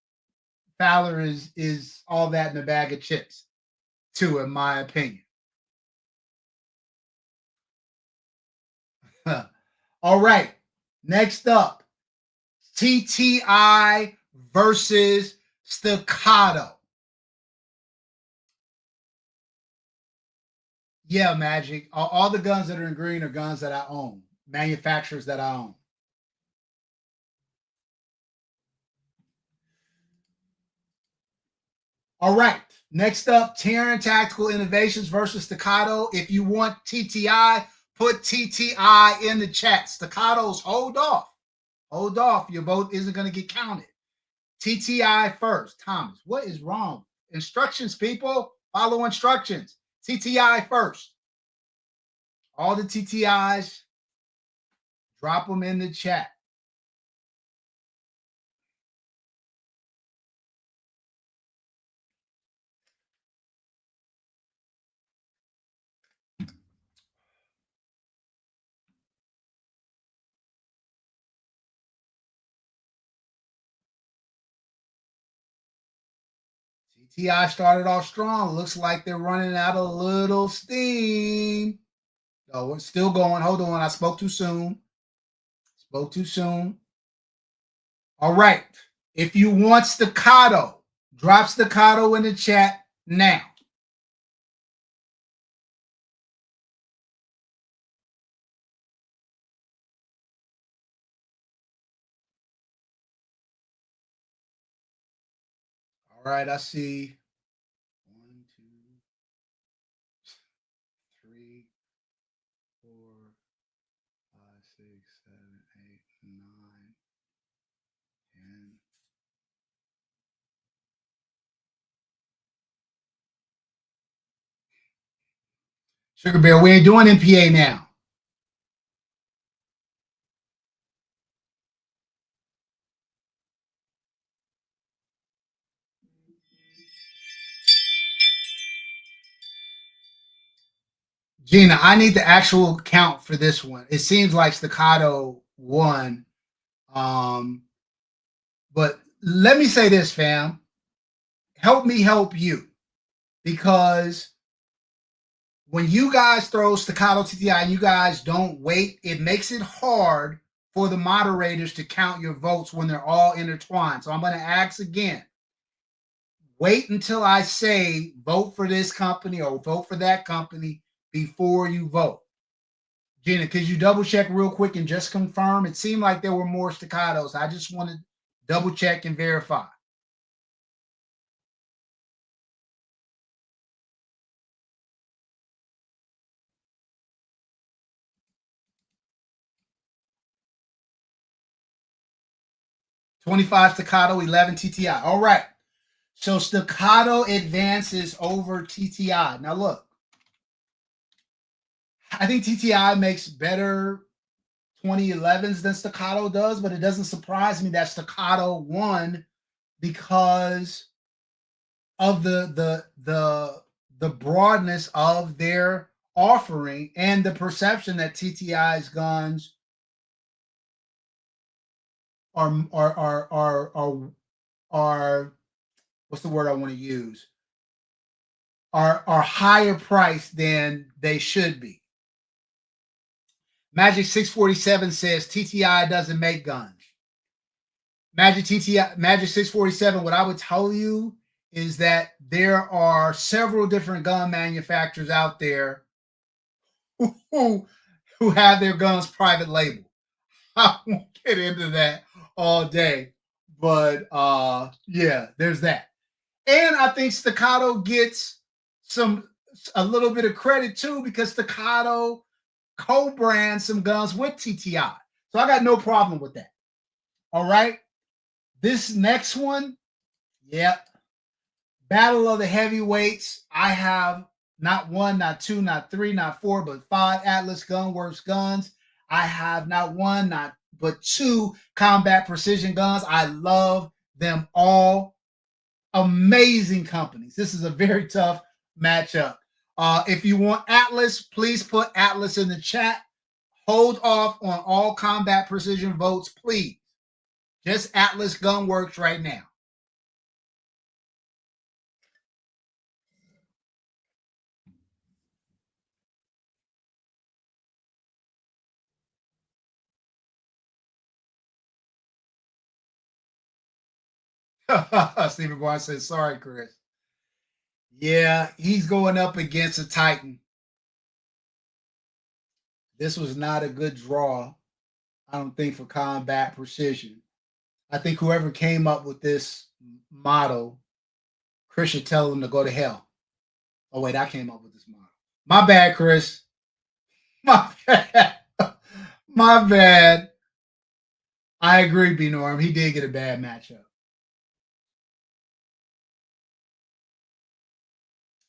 Fowler is all that in a bag of chips, too, in my opinion. All right. Next up, TTI versus Staccato. Yeah, Magic. All the guns that are in green are guns that I own. manufacturers that I own. All right. Next up, Terran Tactical Innovations versus Staccato. If you want TTI, put TTI in the chat. Staccatos, hold off. Hold off. Your vote isn't going to get counted. TTI first. Thomas, what is wrong? Instructions, people. Follow instructions. TTI first. All the TTIs, drop them in the chat. TTI started off strong. Looks like they're running out a little steam. Oh, it's still going. Hold on. I spoke too soon. Spoke too soon. All right. If you want staccato, drop staccato in the chat now. All right. I see 1, 2, 3, 4, 5, 6, 7, 8, 9, 10. Sugar Bear, we ain't doing MPA now. Gina, I need the actual count for this one. It seems like staccato won. But let me say this, fam. Help me help you. Because when you guys throw staccato TTI and you guys don't wait, it makes it hard for the moderators to count your votes when they're all intertwined. So I'm going to ask again. Wait until I say vote for this company or vote for that company before you vote. Gina, could you double check real quick and just confirm? It seemed like there were more staccatos. I just want to double check and verify. $25 staccato, 11 TTI. All right. So staccato advances over TTI. Now look, I think TTI makes better 2011s than staccato does, but it doesn't surprise me that staccato won because of the broadness of their offering and the perception that TTI's guns are what's the word I want to use? Are higher priced than they should be. Magic 647 says TTI doesn't make guns. Magic 647, what I would tell you is that there are several different gun manufacturers out there who have their guns private label. I won't get into that all day, but yeah, there's that. And I think staccato gets a little bit of credit too because staccato co-brands some guns with TTI. So I got no problem with that. All right. This next one, yep. Battle of the Heavyweights. I have not one, not two, not three, not four, but 5 Atlas Gunworks guns. I have not one, not but 2 Combat Precision guns. I love them all. Amazing companies. This is a very tough matchup. If you want Atlas, please put Atlas in the chat. Hold off on all Combat Precision votes, please. Just Atlas Gunworks right now. Stephen Barnes says, sorry, Chris. Yeah, he's going up against a Titan. This was not a good draw, I don't think, for combat precision. I think whoever came up with this model, Chris should tell them to go to hell. Oh, wait, I came up with this model. My bad, Chris. My bad. My bad. I agree, B Norm. He did get a bad matchup.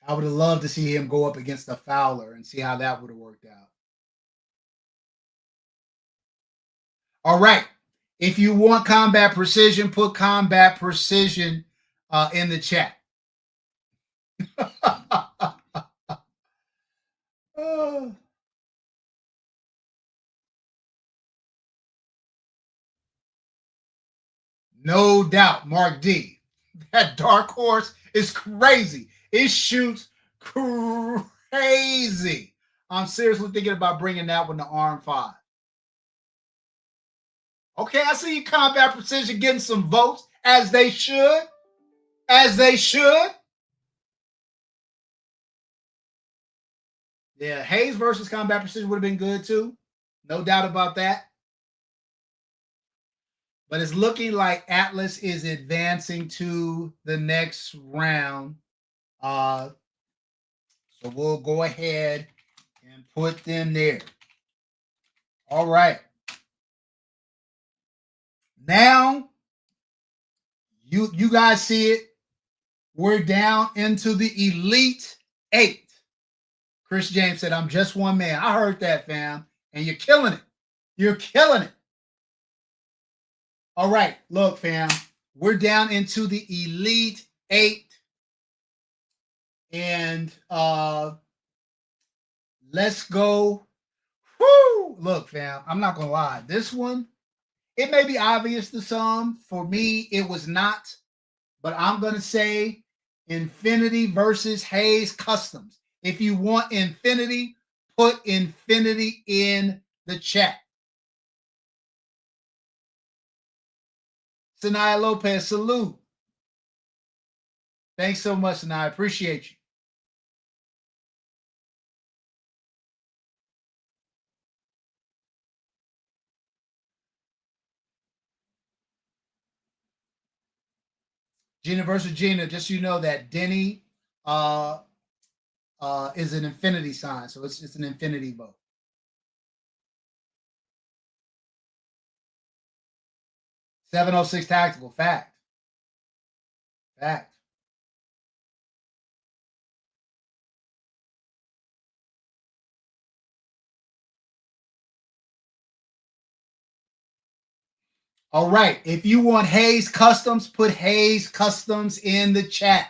I would have loved to see him go up against the Fowler and see how that would have worked out. All right. If you want combat precision, put combat precision in the chat. Oh. No doubt, Mark D. That dark horse is crazy. It shoots crazy. I'm seriously thinking about bringing that one to Arm 5. Okay, I see you, combat precision, getting some votes, as they should. As they should. Yeah, Hayes versus combat precision would have been good too. No doubt about that. But it's looking like Atlas is advancing to the next round. So we'll go ahead and put them there. All right. Now you guys see it. We're down into the Elite Eight. Chris James said, I'm just one man. I heard that, fam. And you're killing it. You're killing it. All right. Look, fam. We're down into the Elite Eight. And let's go. Woo! Look, fam. I'm not gonna lie. This one, it may be obvious to some. For me, it was not. But I'm gonna say Infinity versus Hayes Customs. If you want Infinity, put Infinity in the chat. Sanaya Lopez, salute. Thanks so much, Sanaya. I appreciate you. Gina versus Gina, just so you know that Denny is an infinity sign, so it's an infinity vote. 706 tactical, fact. Fact. All right. If you want Hayes Customs, put Hayes Customs in the chat.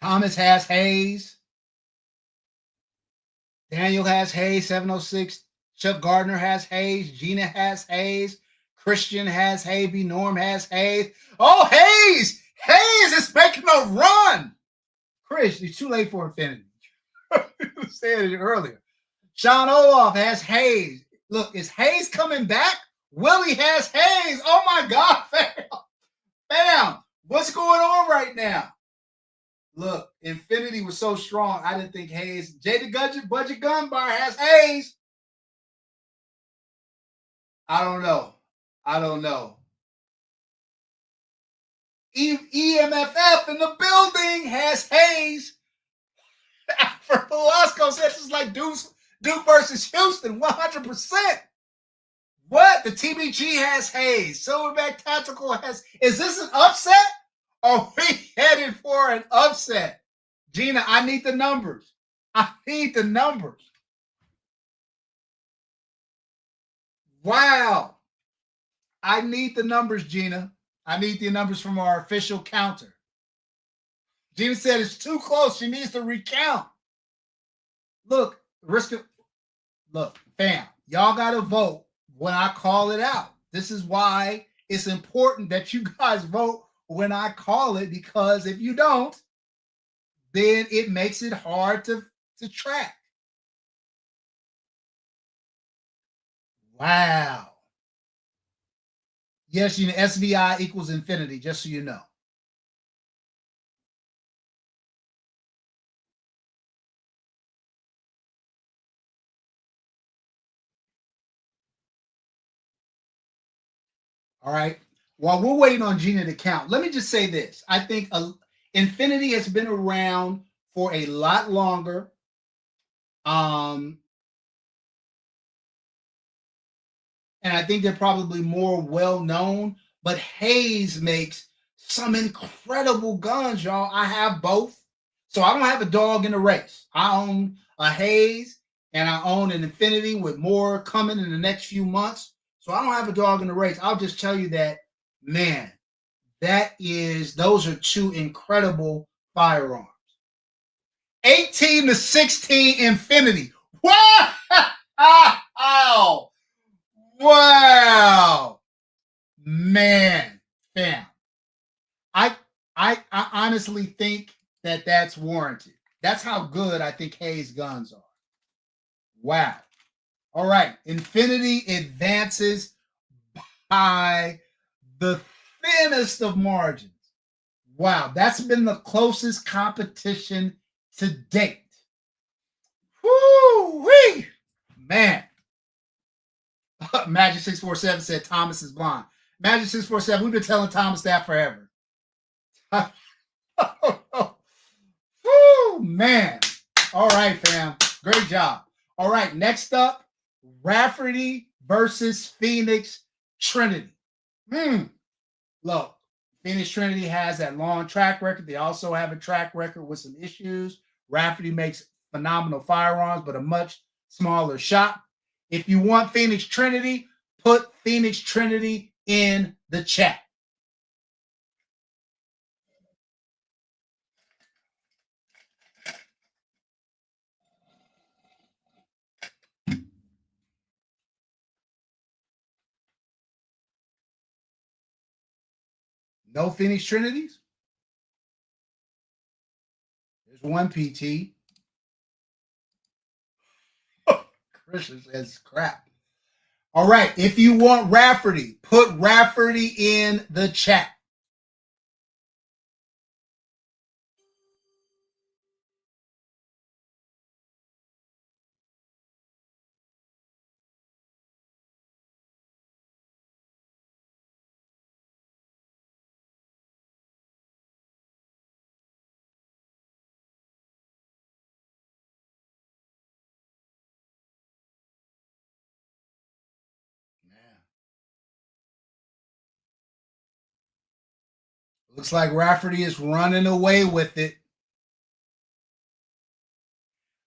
Thomas has Hayes. Daniel has Hayes, 706. Chuck Gardner has Hayes. Gina has Hayes. Christian has Hayes. B. Norm has Hayes. Oh, Hayes! Hayes is making a run. Chris, it's too late for Infinity. You said it earlier. Sean Olaf has Hayes. Look, is Hayes coming back? Willie has Hayes. Oh my God, fam. Fam, what's going on right now? Look, Infinity was so strong, I didn't think Hayes. Jada Budget Gunbar has Hayes. I don't know. I don't know. EMFF in the building has Hayes. For Velasco says it's like Duke versus Houston, 100%. What? The TBG has Hayes. Silverback Tactical has. Is this an upset? Are we headed for an upset? Gina, I need the numbers. I need the numbers. Wow. I need the numbers, Gina. I need the numbers from our official counter. Gina said it's too close. She needs to recount. Look, look, fam, y'all got to vote when I call it out. This is why it's important that you guys vote when I call it, because if you don't, then it makes it hard to track. Wow. Yes, you know, SVI equals infinity, just so you know. All right. While we're waiting on Gina to count, let me just say this. I think infinity has been around for a lot longer. Um, and I think they're probably more well known. But Hayes makes some incredible guns, y'all. I have both, so I don't have a dog in the race. I own a Hayes and I own an Infinity with more coming in the next few months. So I don't have a dog in the race. I'll just tell you that, man, those are two incredible firearms. 18 to 16 Infinity. Wow! Wow! Man, fam. I I honestly think that that's warranted. That's how good I think Hayes guns are. Wow. All right. Infinity advances by the thinnest of margins. Wow. That's been the closest competition to date. Woo-wee! Man. Magic 647 said Thomas is blind. Magic 647, we've been telling Thomas that forever. Woo, man. All right, fam. Great job. All right, next up, Rafferty versus Phoenix Trinity. Look, Phoenix Trinity has that long track record. They also have a track record with some issues. Rafferty makes phenomenal firearms, but a much smaller shop. If you want Phoenix Trinity, put Phoenix Trinity in the chat. No Phoenix Trinities? There's one PT. Christian says crap. All right. If you want Rafferty, put Rafferty in the chat. Man. Looks like Rafferty is running away with it.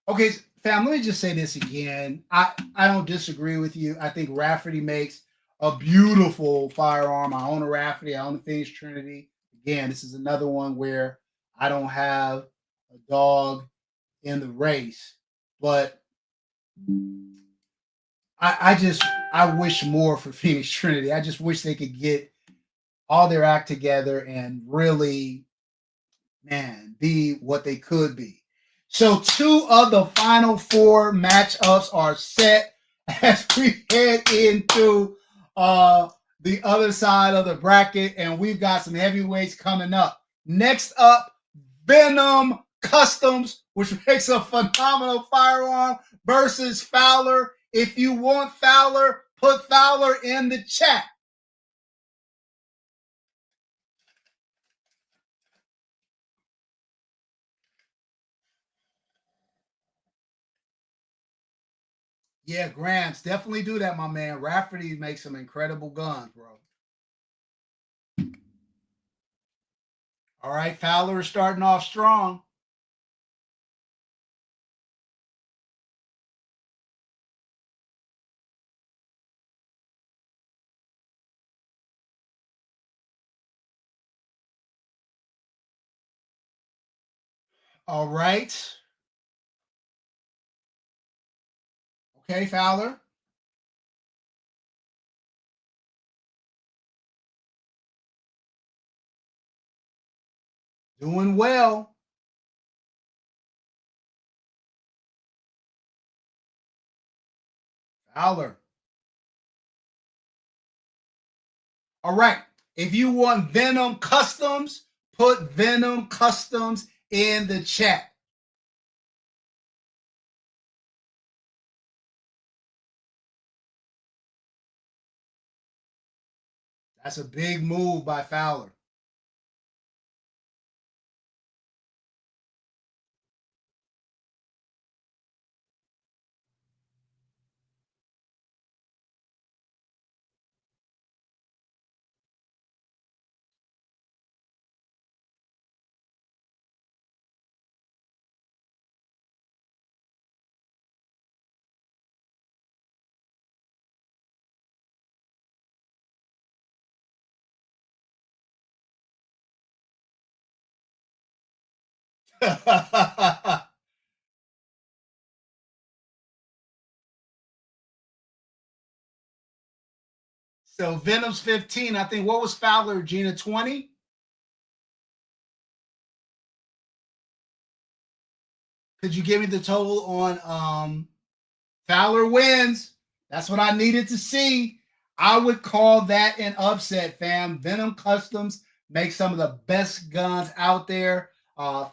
Okay, fam, let me just say this again. I don't disagree with you. I think Rafferty makes a beautiful firearm. I own a Rafferty. I own the Phoenix Trinity. Again, this is another one where I don't have a dog in the race, but I wish more for Phoenix Trinity. I just wish they could get all their act together and really, man, be what they could be. So two of the final four matchups are set as we head into the other side of the bracket, and we've got some heavyweights coming up. Next up, Venom Customs, which makes a phenomenal firearm, versus Fowler. If you want Fowler, put Fowler in the chat. Yeah, Grants, definitely do that, my man. Rafferty makes some incredible guns, bro. All right, Fowler is starting off strong. All right. Okay, Fowler. Doing well. Fowler. All right. If you want Venom Customs, put Venom Customs in the chat. That's a big move by Fowler. So Venom's 15. I think what was Fowler, Gina, 20? Could you give me the total on Fowler wins? That's what I needed to see. I would call that an upset, fam. Venom Customs makes some of the best guns out there.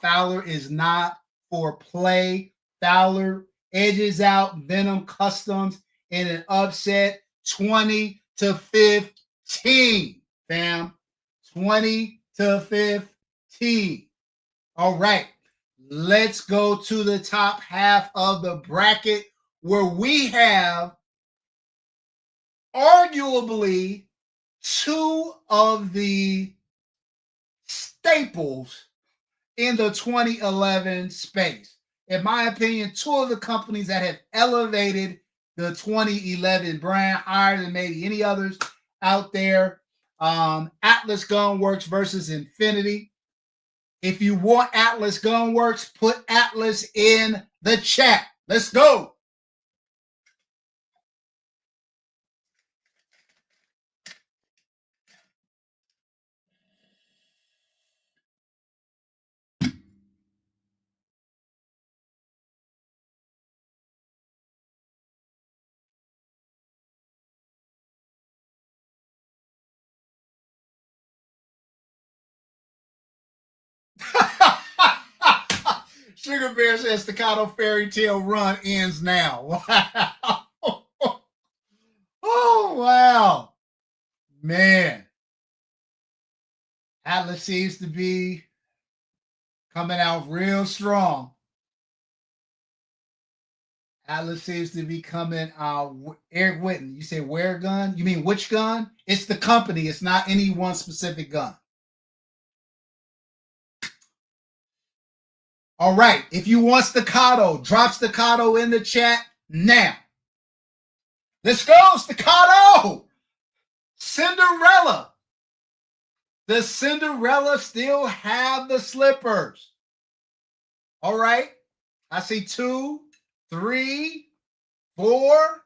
Fowler is not for play. Fowler edges out Venom Customs in an upset 20-15, fam. 20-15. All right. Let's go to the top half of the bracket where we have arguably two of the staples in the 2011 space. In my opinion, two of the companies that have elevated the 2011 brand higher than maybe any others out there. Atlas Gunworks versus Infinity. If you want Atlas Gunworks, put Atlas in the chat. Let's go. Sugar Bear says Staccato Fairy Tale Run ends now. Wow. Oh, wow. Man. Atlas seems to be coming out real strong. Atlas seems to be coming out. Eric Witten, you say where gun? You mean which gun? It's the company. It's not any one specific gun. All right. If you want Staccato, drop Staccato in the chat now. Let's go, Staccato. Cinderella. The Cinderella still have the slippers. All right. I see 2, 3, 4,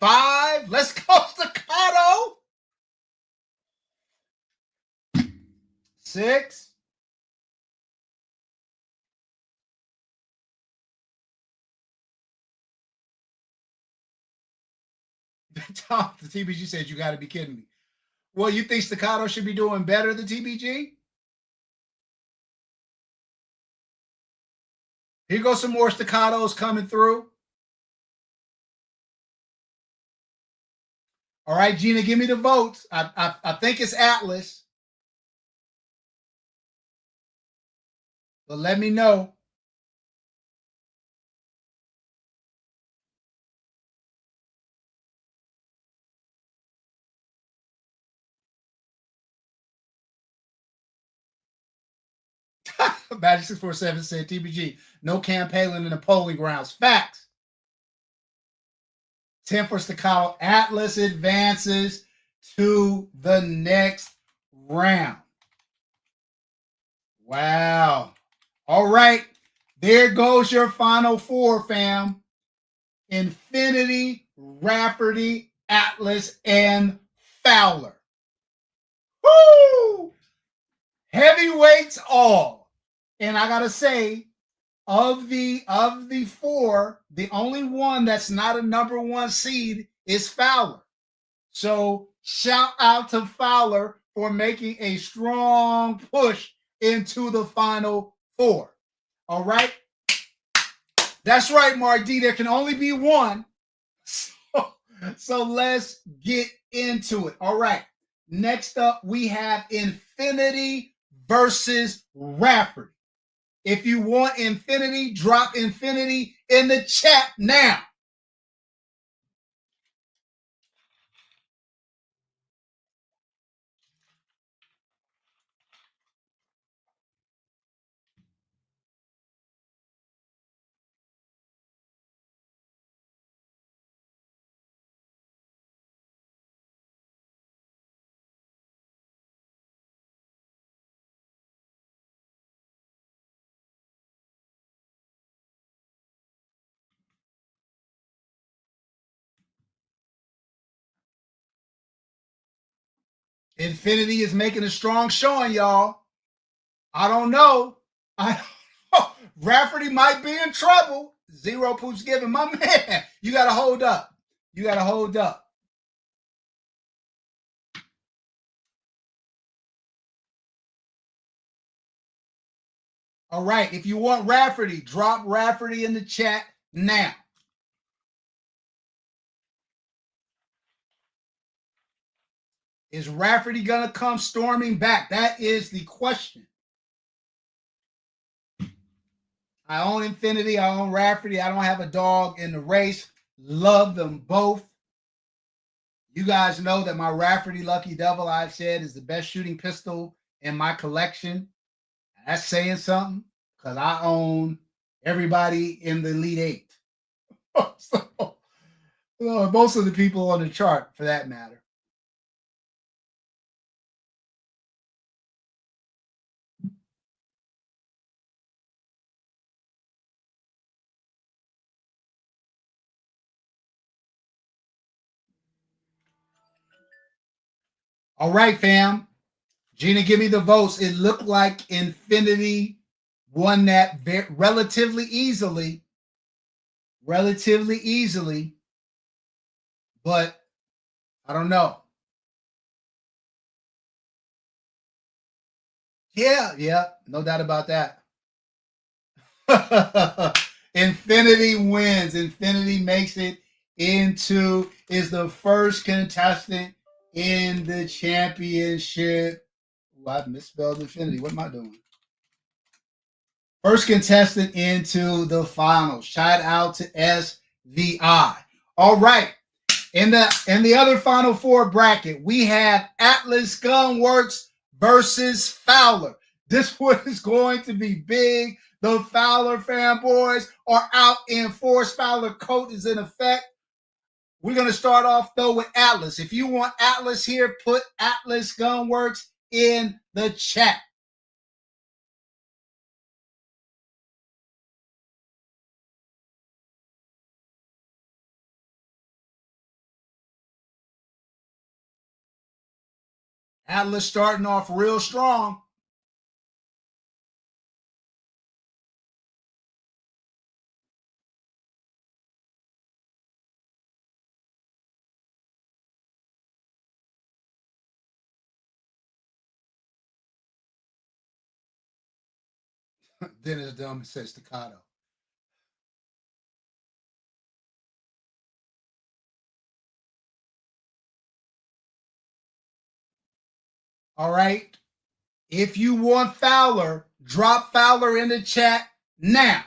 5. Let's go, Staccato. 6. Tom, the TBG said you got to be kidding me. Well, you think Staccato should be doing better than TBG? Here goes some more Staccatos coming through. All right, Gina, give me the votes. I think it's Atlas. But let me know. Magic 647 said TBG, no Cam Palin in the polling grounds. Facts. 10 for Staccato. Atlas advances to the next round. Wow. All right. There goes your final four, fam. Infinity, Rafferty, Atlas, and Fowler. Woo! Heavyweights all. And I gotta say, of the four, the only one that's not a number one seed is Fowler. So Shout out to Fowler for making a strong push into the Final Four. All right. That's right, Mark D. There can only be one. So let's get into it. All right. Next up, we have Infinity versus Rafferty. If you want Infinity, drop Infinity in the chat now. Infinity is making a strong showing, y'all. I don't know. Rafferty might be in trouble. Zero poops given. My man, you got to hold up. You got to hold up. All right. If you want Rafferty, drop Rafferty in the chat now. Is Rafferty going to come storming back? That is the question. I own Infinity. I own Rafferty. I don't have a dog in the race. Love them both. You guys know that my Rafferty Lucky Devil, I've said, is the best shooting pistol in my collection. That's saying something because I own everybody in the Elite Eight. So, most of the people on the chart, for that matter. All right, fam. Gina, give me the votes. It looked like Infinity won that relatively easily. Relatively easily. But I don't know. Yeah, no doubt about that. Infinity wins. Infinity makes it into, is the first contestant in the championship. Ooh, I've misspelled Infinity. What am I doing? First contestant into the finals. Shout out to SVI. All right. In the other Final Four bracket, we have Atlas Gunworks versus Fowler. This one is going to be big. The Fowler fanboys are out in force. Fowler coat is in effect. We're going to start off, though, with Atlas. If you want Atlas here, put Atlas Gunworks in the chat. Atlas starting off real strong. Dennis Dumb says staccato. All right. If you want Fowler, drop Fowler in the chat now.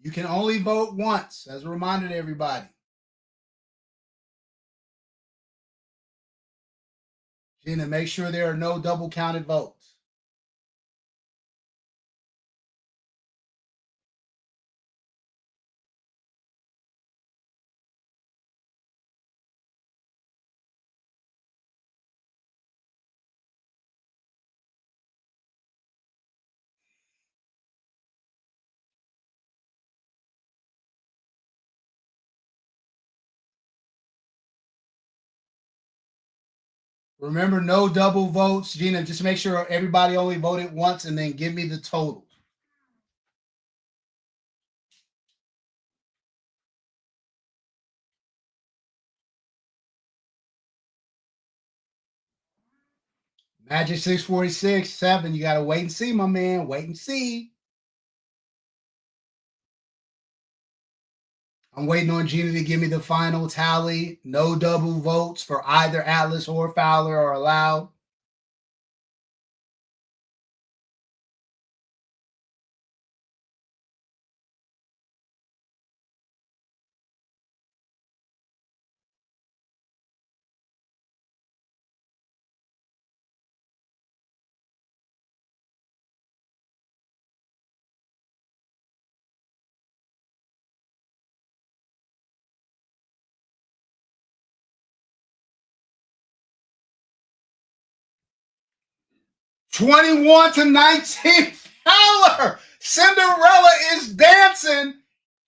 You can only vote once, as a reminder to everybody. Gina, make sure there are no double counted votes. Remember, no double votes. Gina, just make sure everybody only voted once and then give me the totals. Magic 646, 7. You got to wait and see, my man. Wait and see. I'm waiting on Gina to give me the final tally. No double votes for either Atlas or Fowler are allowed. (21-19) Fowler. Cinderella is dancing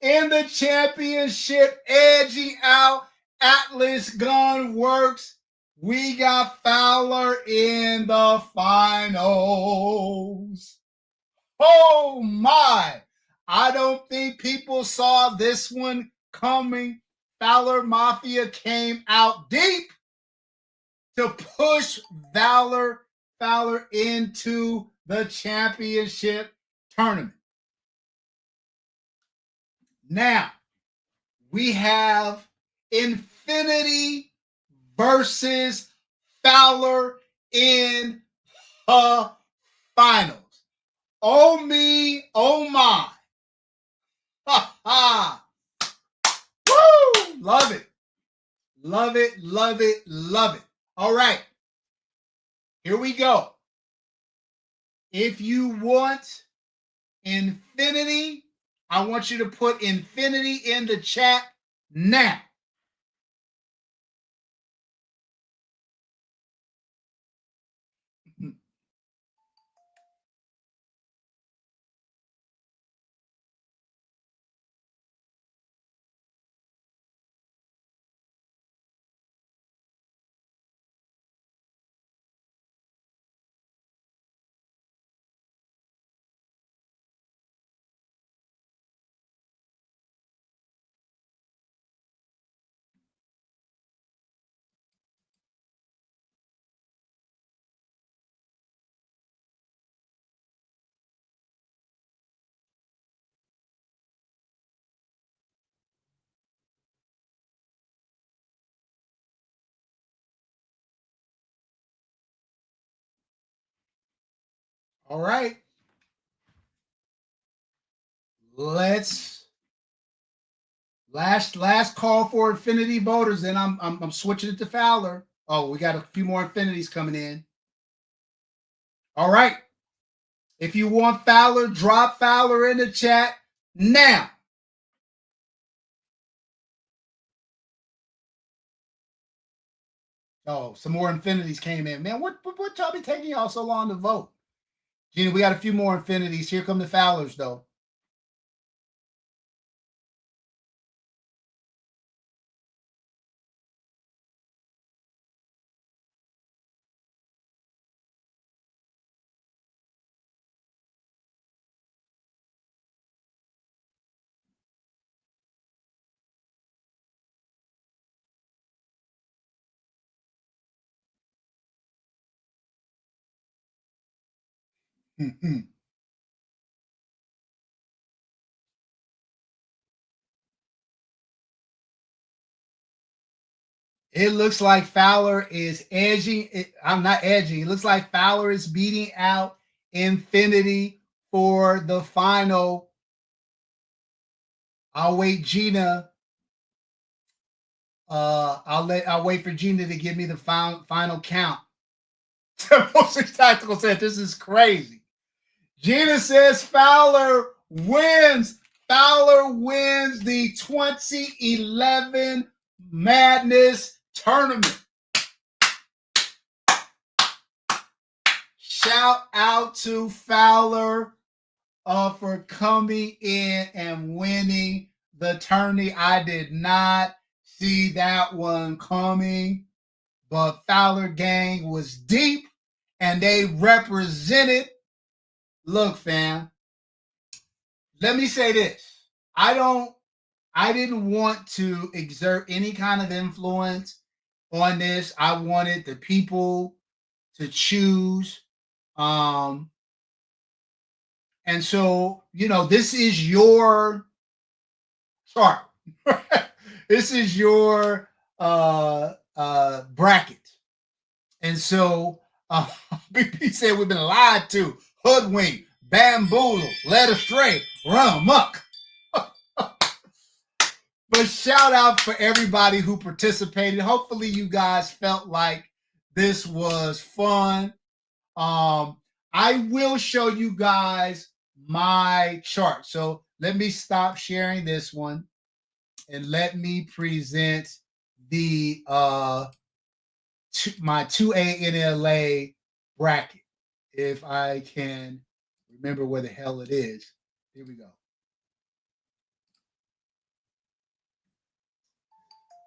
in the championship, edging out Atlas Gun Works. We got Fowler in the finals. Oh my. I don't think people saw this one coming. Fowler Mafia came out deep to push Fowler into the championship tournament. Now, we have Infinity versus Fowler in the finals. Oh me, oh my. Ha ha. Woo! Love it. Love it, love it, love it. All right. Here we go. If you want Infinity, I want you to put Infinity in the chat now. All right. Let's last call for Infinity voters. Then I'm switching it to Fowler. Oh, we got a few more Infinities coming in. All right. If you want Fowler, drop Fowler in the chat now. Oh, some more Infinities came in. Man, what y'all be taking y'all so long to vote? Gina, we got a few more Infinities. Here come the Fowlers, though. It looks like Fowler is edging. I'm not edging. It looks like Fowler is beating out Infinity for the final. I'll wait Gina. I'll wait for Gina to give me the final count. Tactical said this is crazy. Gina says Fowler wins. Fowler wins the 2011 Madness tournament. Shout out to Fowler for coming in and winning the tourney. I did not see that one coming. but Fowler gang was deep and they represented. Look, fam, let me say this. I didn't want to exert any kind of influence on this. I wanted the people to choose. Um, and so, this is your chart. This is your bracket. And so BP said we've been lied to, hoodwinked, bamboozled, led astray, run amok. But shout out for everybody who participated. Hopefully you guys felt like this was fun. I will show you guys my chart. So let me stop sharing this one and let me present the my 2A-N-LA bracket. If I can remember where the hell it is. Here we go.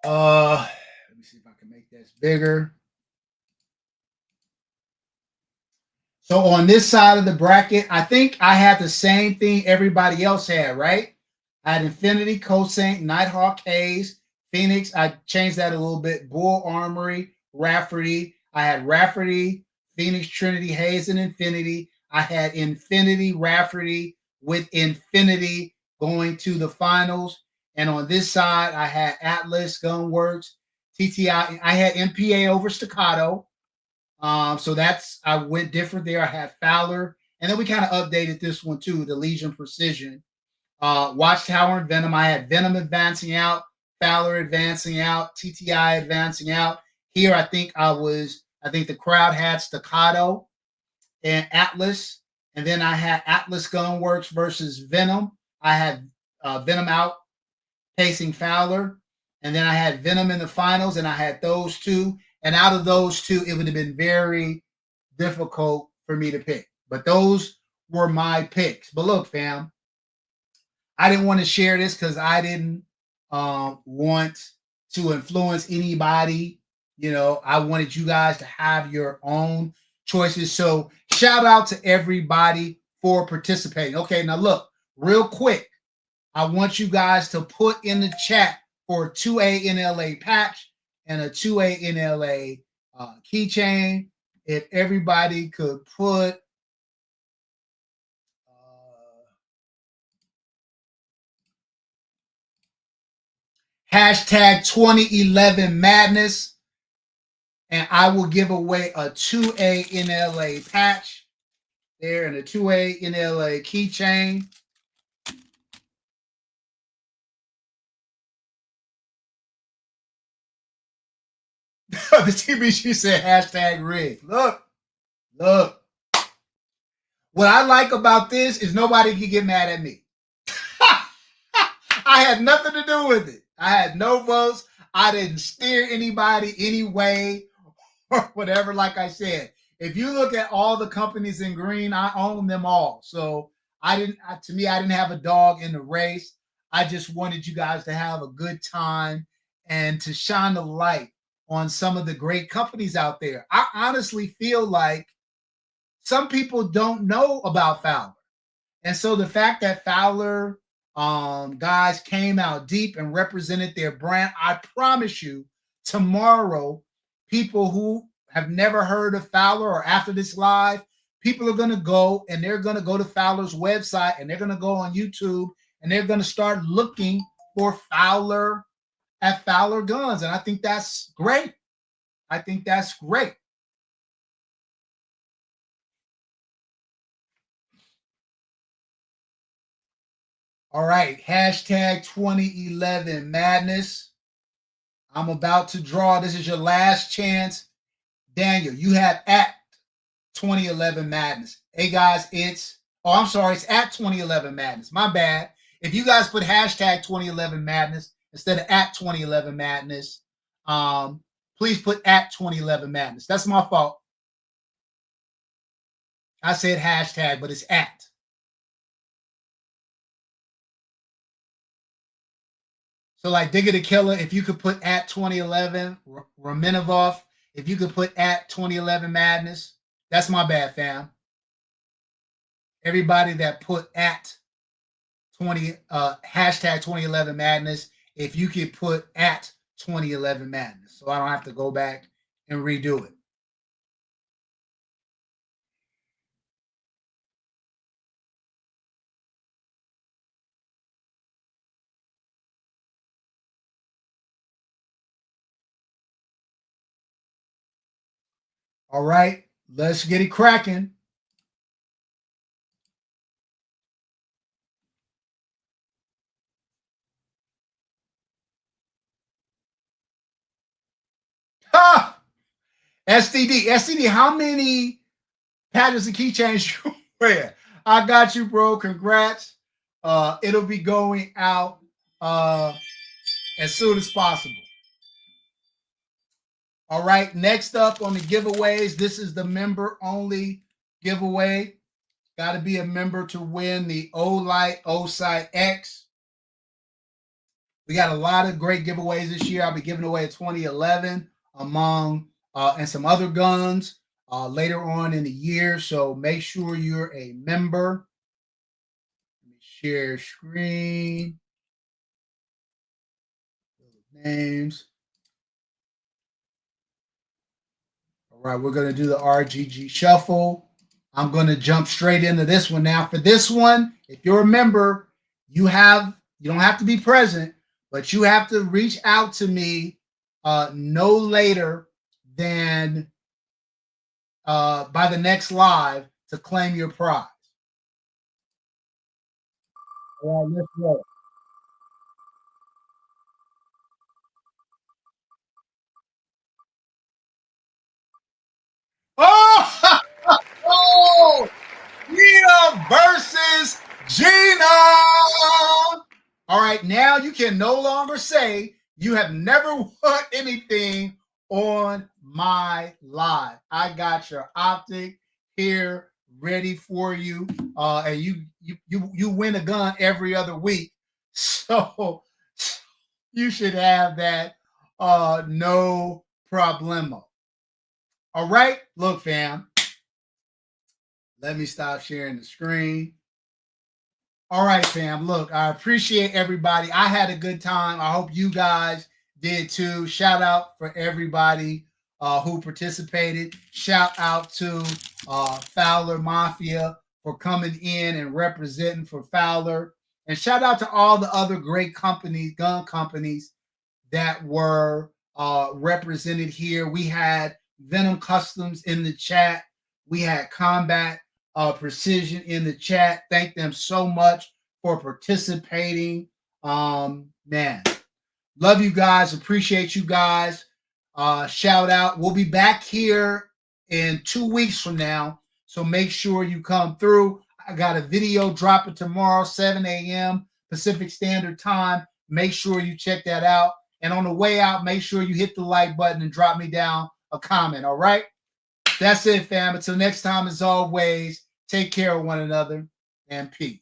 Let me see if I can make this bigger. So on this side of the bracket, I think I had the same thing everybody else had, right? I had Infinity, Cosine, Nighthawk, Hayes, Phoenix. I changed that a little bit. Bull Armory, Rafferty. I had Rafferty, Phoenix, Trinity, Hayes, and Infinity. I had Infinity, Rafferty with Infinity going to the finals. And on this side, I had Atlas, Gunworks, TTI. I had MPA over Staccato. So I went different there. I had Fowler, and then we kind of updated this one too, the Legion Precision. Watchtower and Venom. I had Venom advancing out, Fowler advancing out, TTI advancing out. Here, I think the crowd had Staccato and Atlas, and then I had Atlas Gunworks versus Venom. I had Venom out pacing Fowler, and then I had Venom in the finals, and I had those two. And out of those two, it would have been very difficult for me to pick. But those were my picks. But look, fam, I didn't want to share this because I didn't want to influence anybody. I wanted you guys to have your own choices. So shout out to everybody for participating. Okay, now look, real quick, I want you guys to put in the chat for a 2A-N-LA patch and a 2A-N-LA keychain. If everybody could put hashtag 2011 madness, and I will give away a 2A-N-LA patch there and a 2A-N-LA keychain. The TBG said hashtag rig. Look. What I like about this is nobody can get mad at me. I had nothing to do with it. I had no votes. I didn't steer anybody any way or whatever. Like I said, if you look at all the companies in green, I own them all. So I didn't have a dog in the race. I just wanted you guys to have a good time and to shine the light on some of the great companies out there. I honestly feel like some people don't know about Fowler. And so the fact that Fowler guys came out deep and represented their brand, I promise you, tomorrow, people who have never heard of Fowler or after this live, people are going to go and they're going to go to Fowler's website and they're going to go on YouTube and they're going to start looking for Fowler at Fowler Guns. And I think that's great. All right, hashtag 2011 madness. I'm about to draw. This is your last chance. Daniel, you have at 2011 madness. Hey guys, it's at 2011 madness. My bad. If you guys put hashtag 2011 madness instead of at 2011 madness, please put at 2011 madness. That's my fault. I said hashtag, but it's at. So like Digger the Killer, if you could put at 2011, Ramenovov, If you could put at 2011 Madness, that's my bad, fam. Everybody that put at 20 hashtag 2011 Madness, if you could put at 2011 Madness, so I don't have to go back and redo it. All right, let's get it cracking. Ha! STD, how many patches and keychains you wear? I got you, bro. Congrats. It'll be going out as soon as possible. All right, next up on the giveaways, this is the member only giveaway. Got to be a member to win the O-Light O-Sight X. We got a lot of great giveaways this year. I'll be giving away a 2011 among and some other guns later on in the year. So make sure you're a member. Let me share screen. Names. All right, we're going to do the RGG shuffle. I'm going to jump straight into this one now. For this one, if you're a member, you don't have to be present, but you have to reach out to me no later than by the next live to claim your prize. All right, let's go. Oh, oh, Gina versus Gina. All right, now you can no longer say you have never won anything on my live. I got your optic here ready for you, and you win a gun every other week, so you should have that no problemo. All right, look, fam. Let me stop sharing the screen. All right, fam. Look, I appreciate everybody. I had a good time. I hope you guys did too. Shout out for everybody who participated. Shout out to Fowler Mafia for coming in and representing for Fowler. And shout out to all the other great companies, gun companies that were represented here. We had Venom Customs in the chat. We had Combat Precision in the chat. Thank them so much for participating. Man, love you guys. Appreciate you guys. Shout out. We'll be back here in 2 weeks from now. So make sure you come through. I got a video dropping tomorrow, 7 a.m. Pacific Standard Time. Make sure you check that out. And on the way out, make sure you hit the like button and drop me down a comment. All right? That's it, fam. Until next time, as always, take care of one another and peace.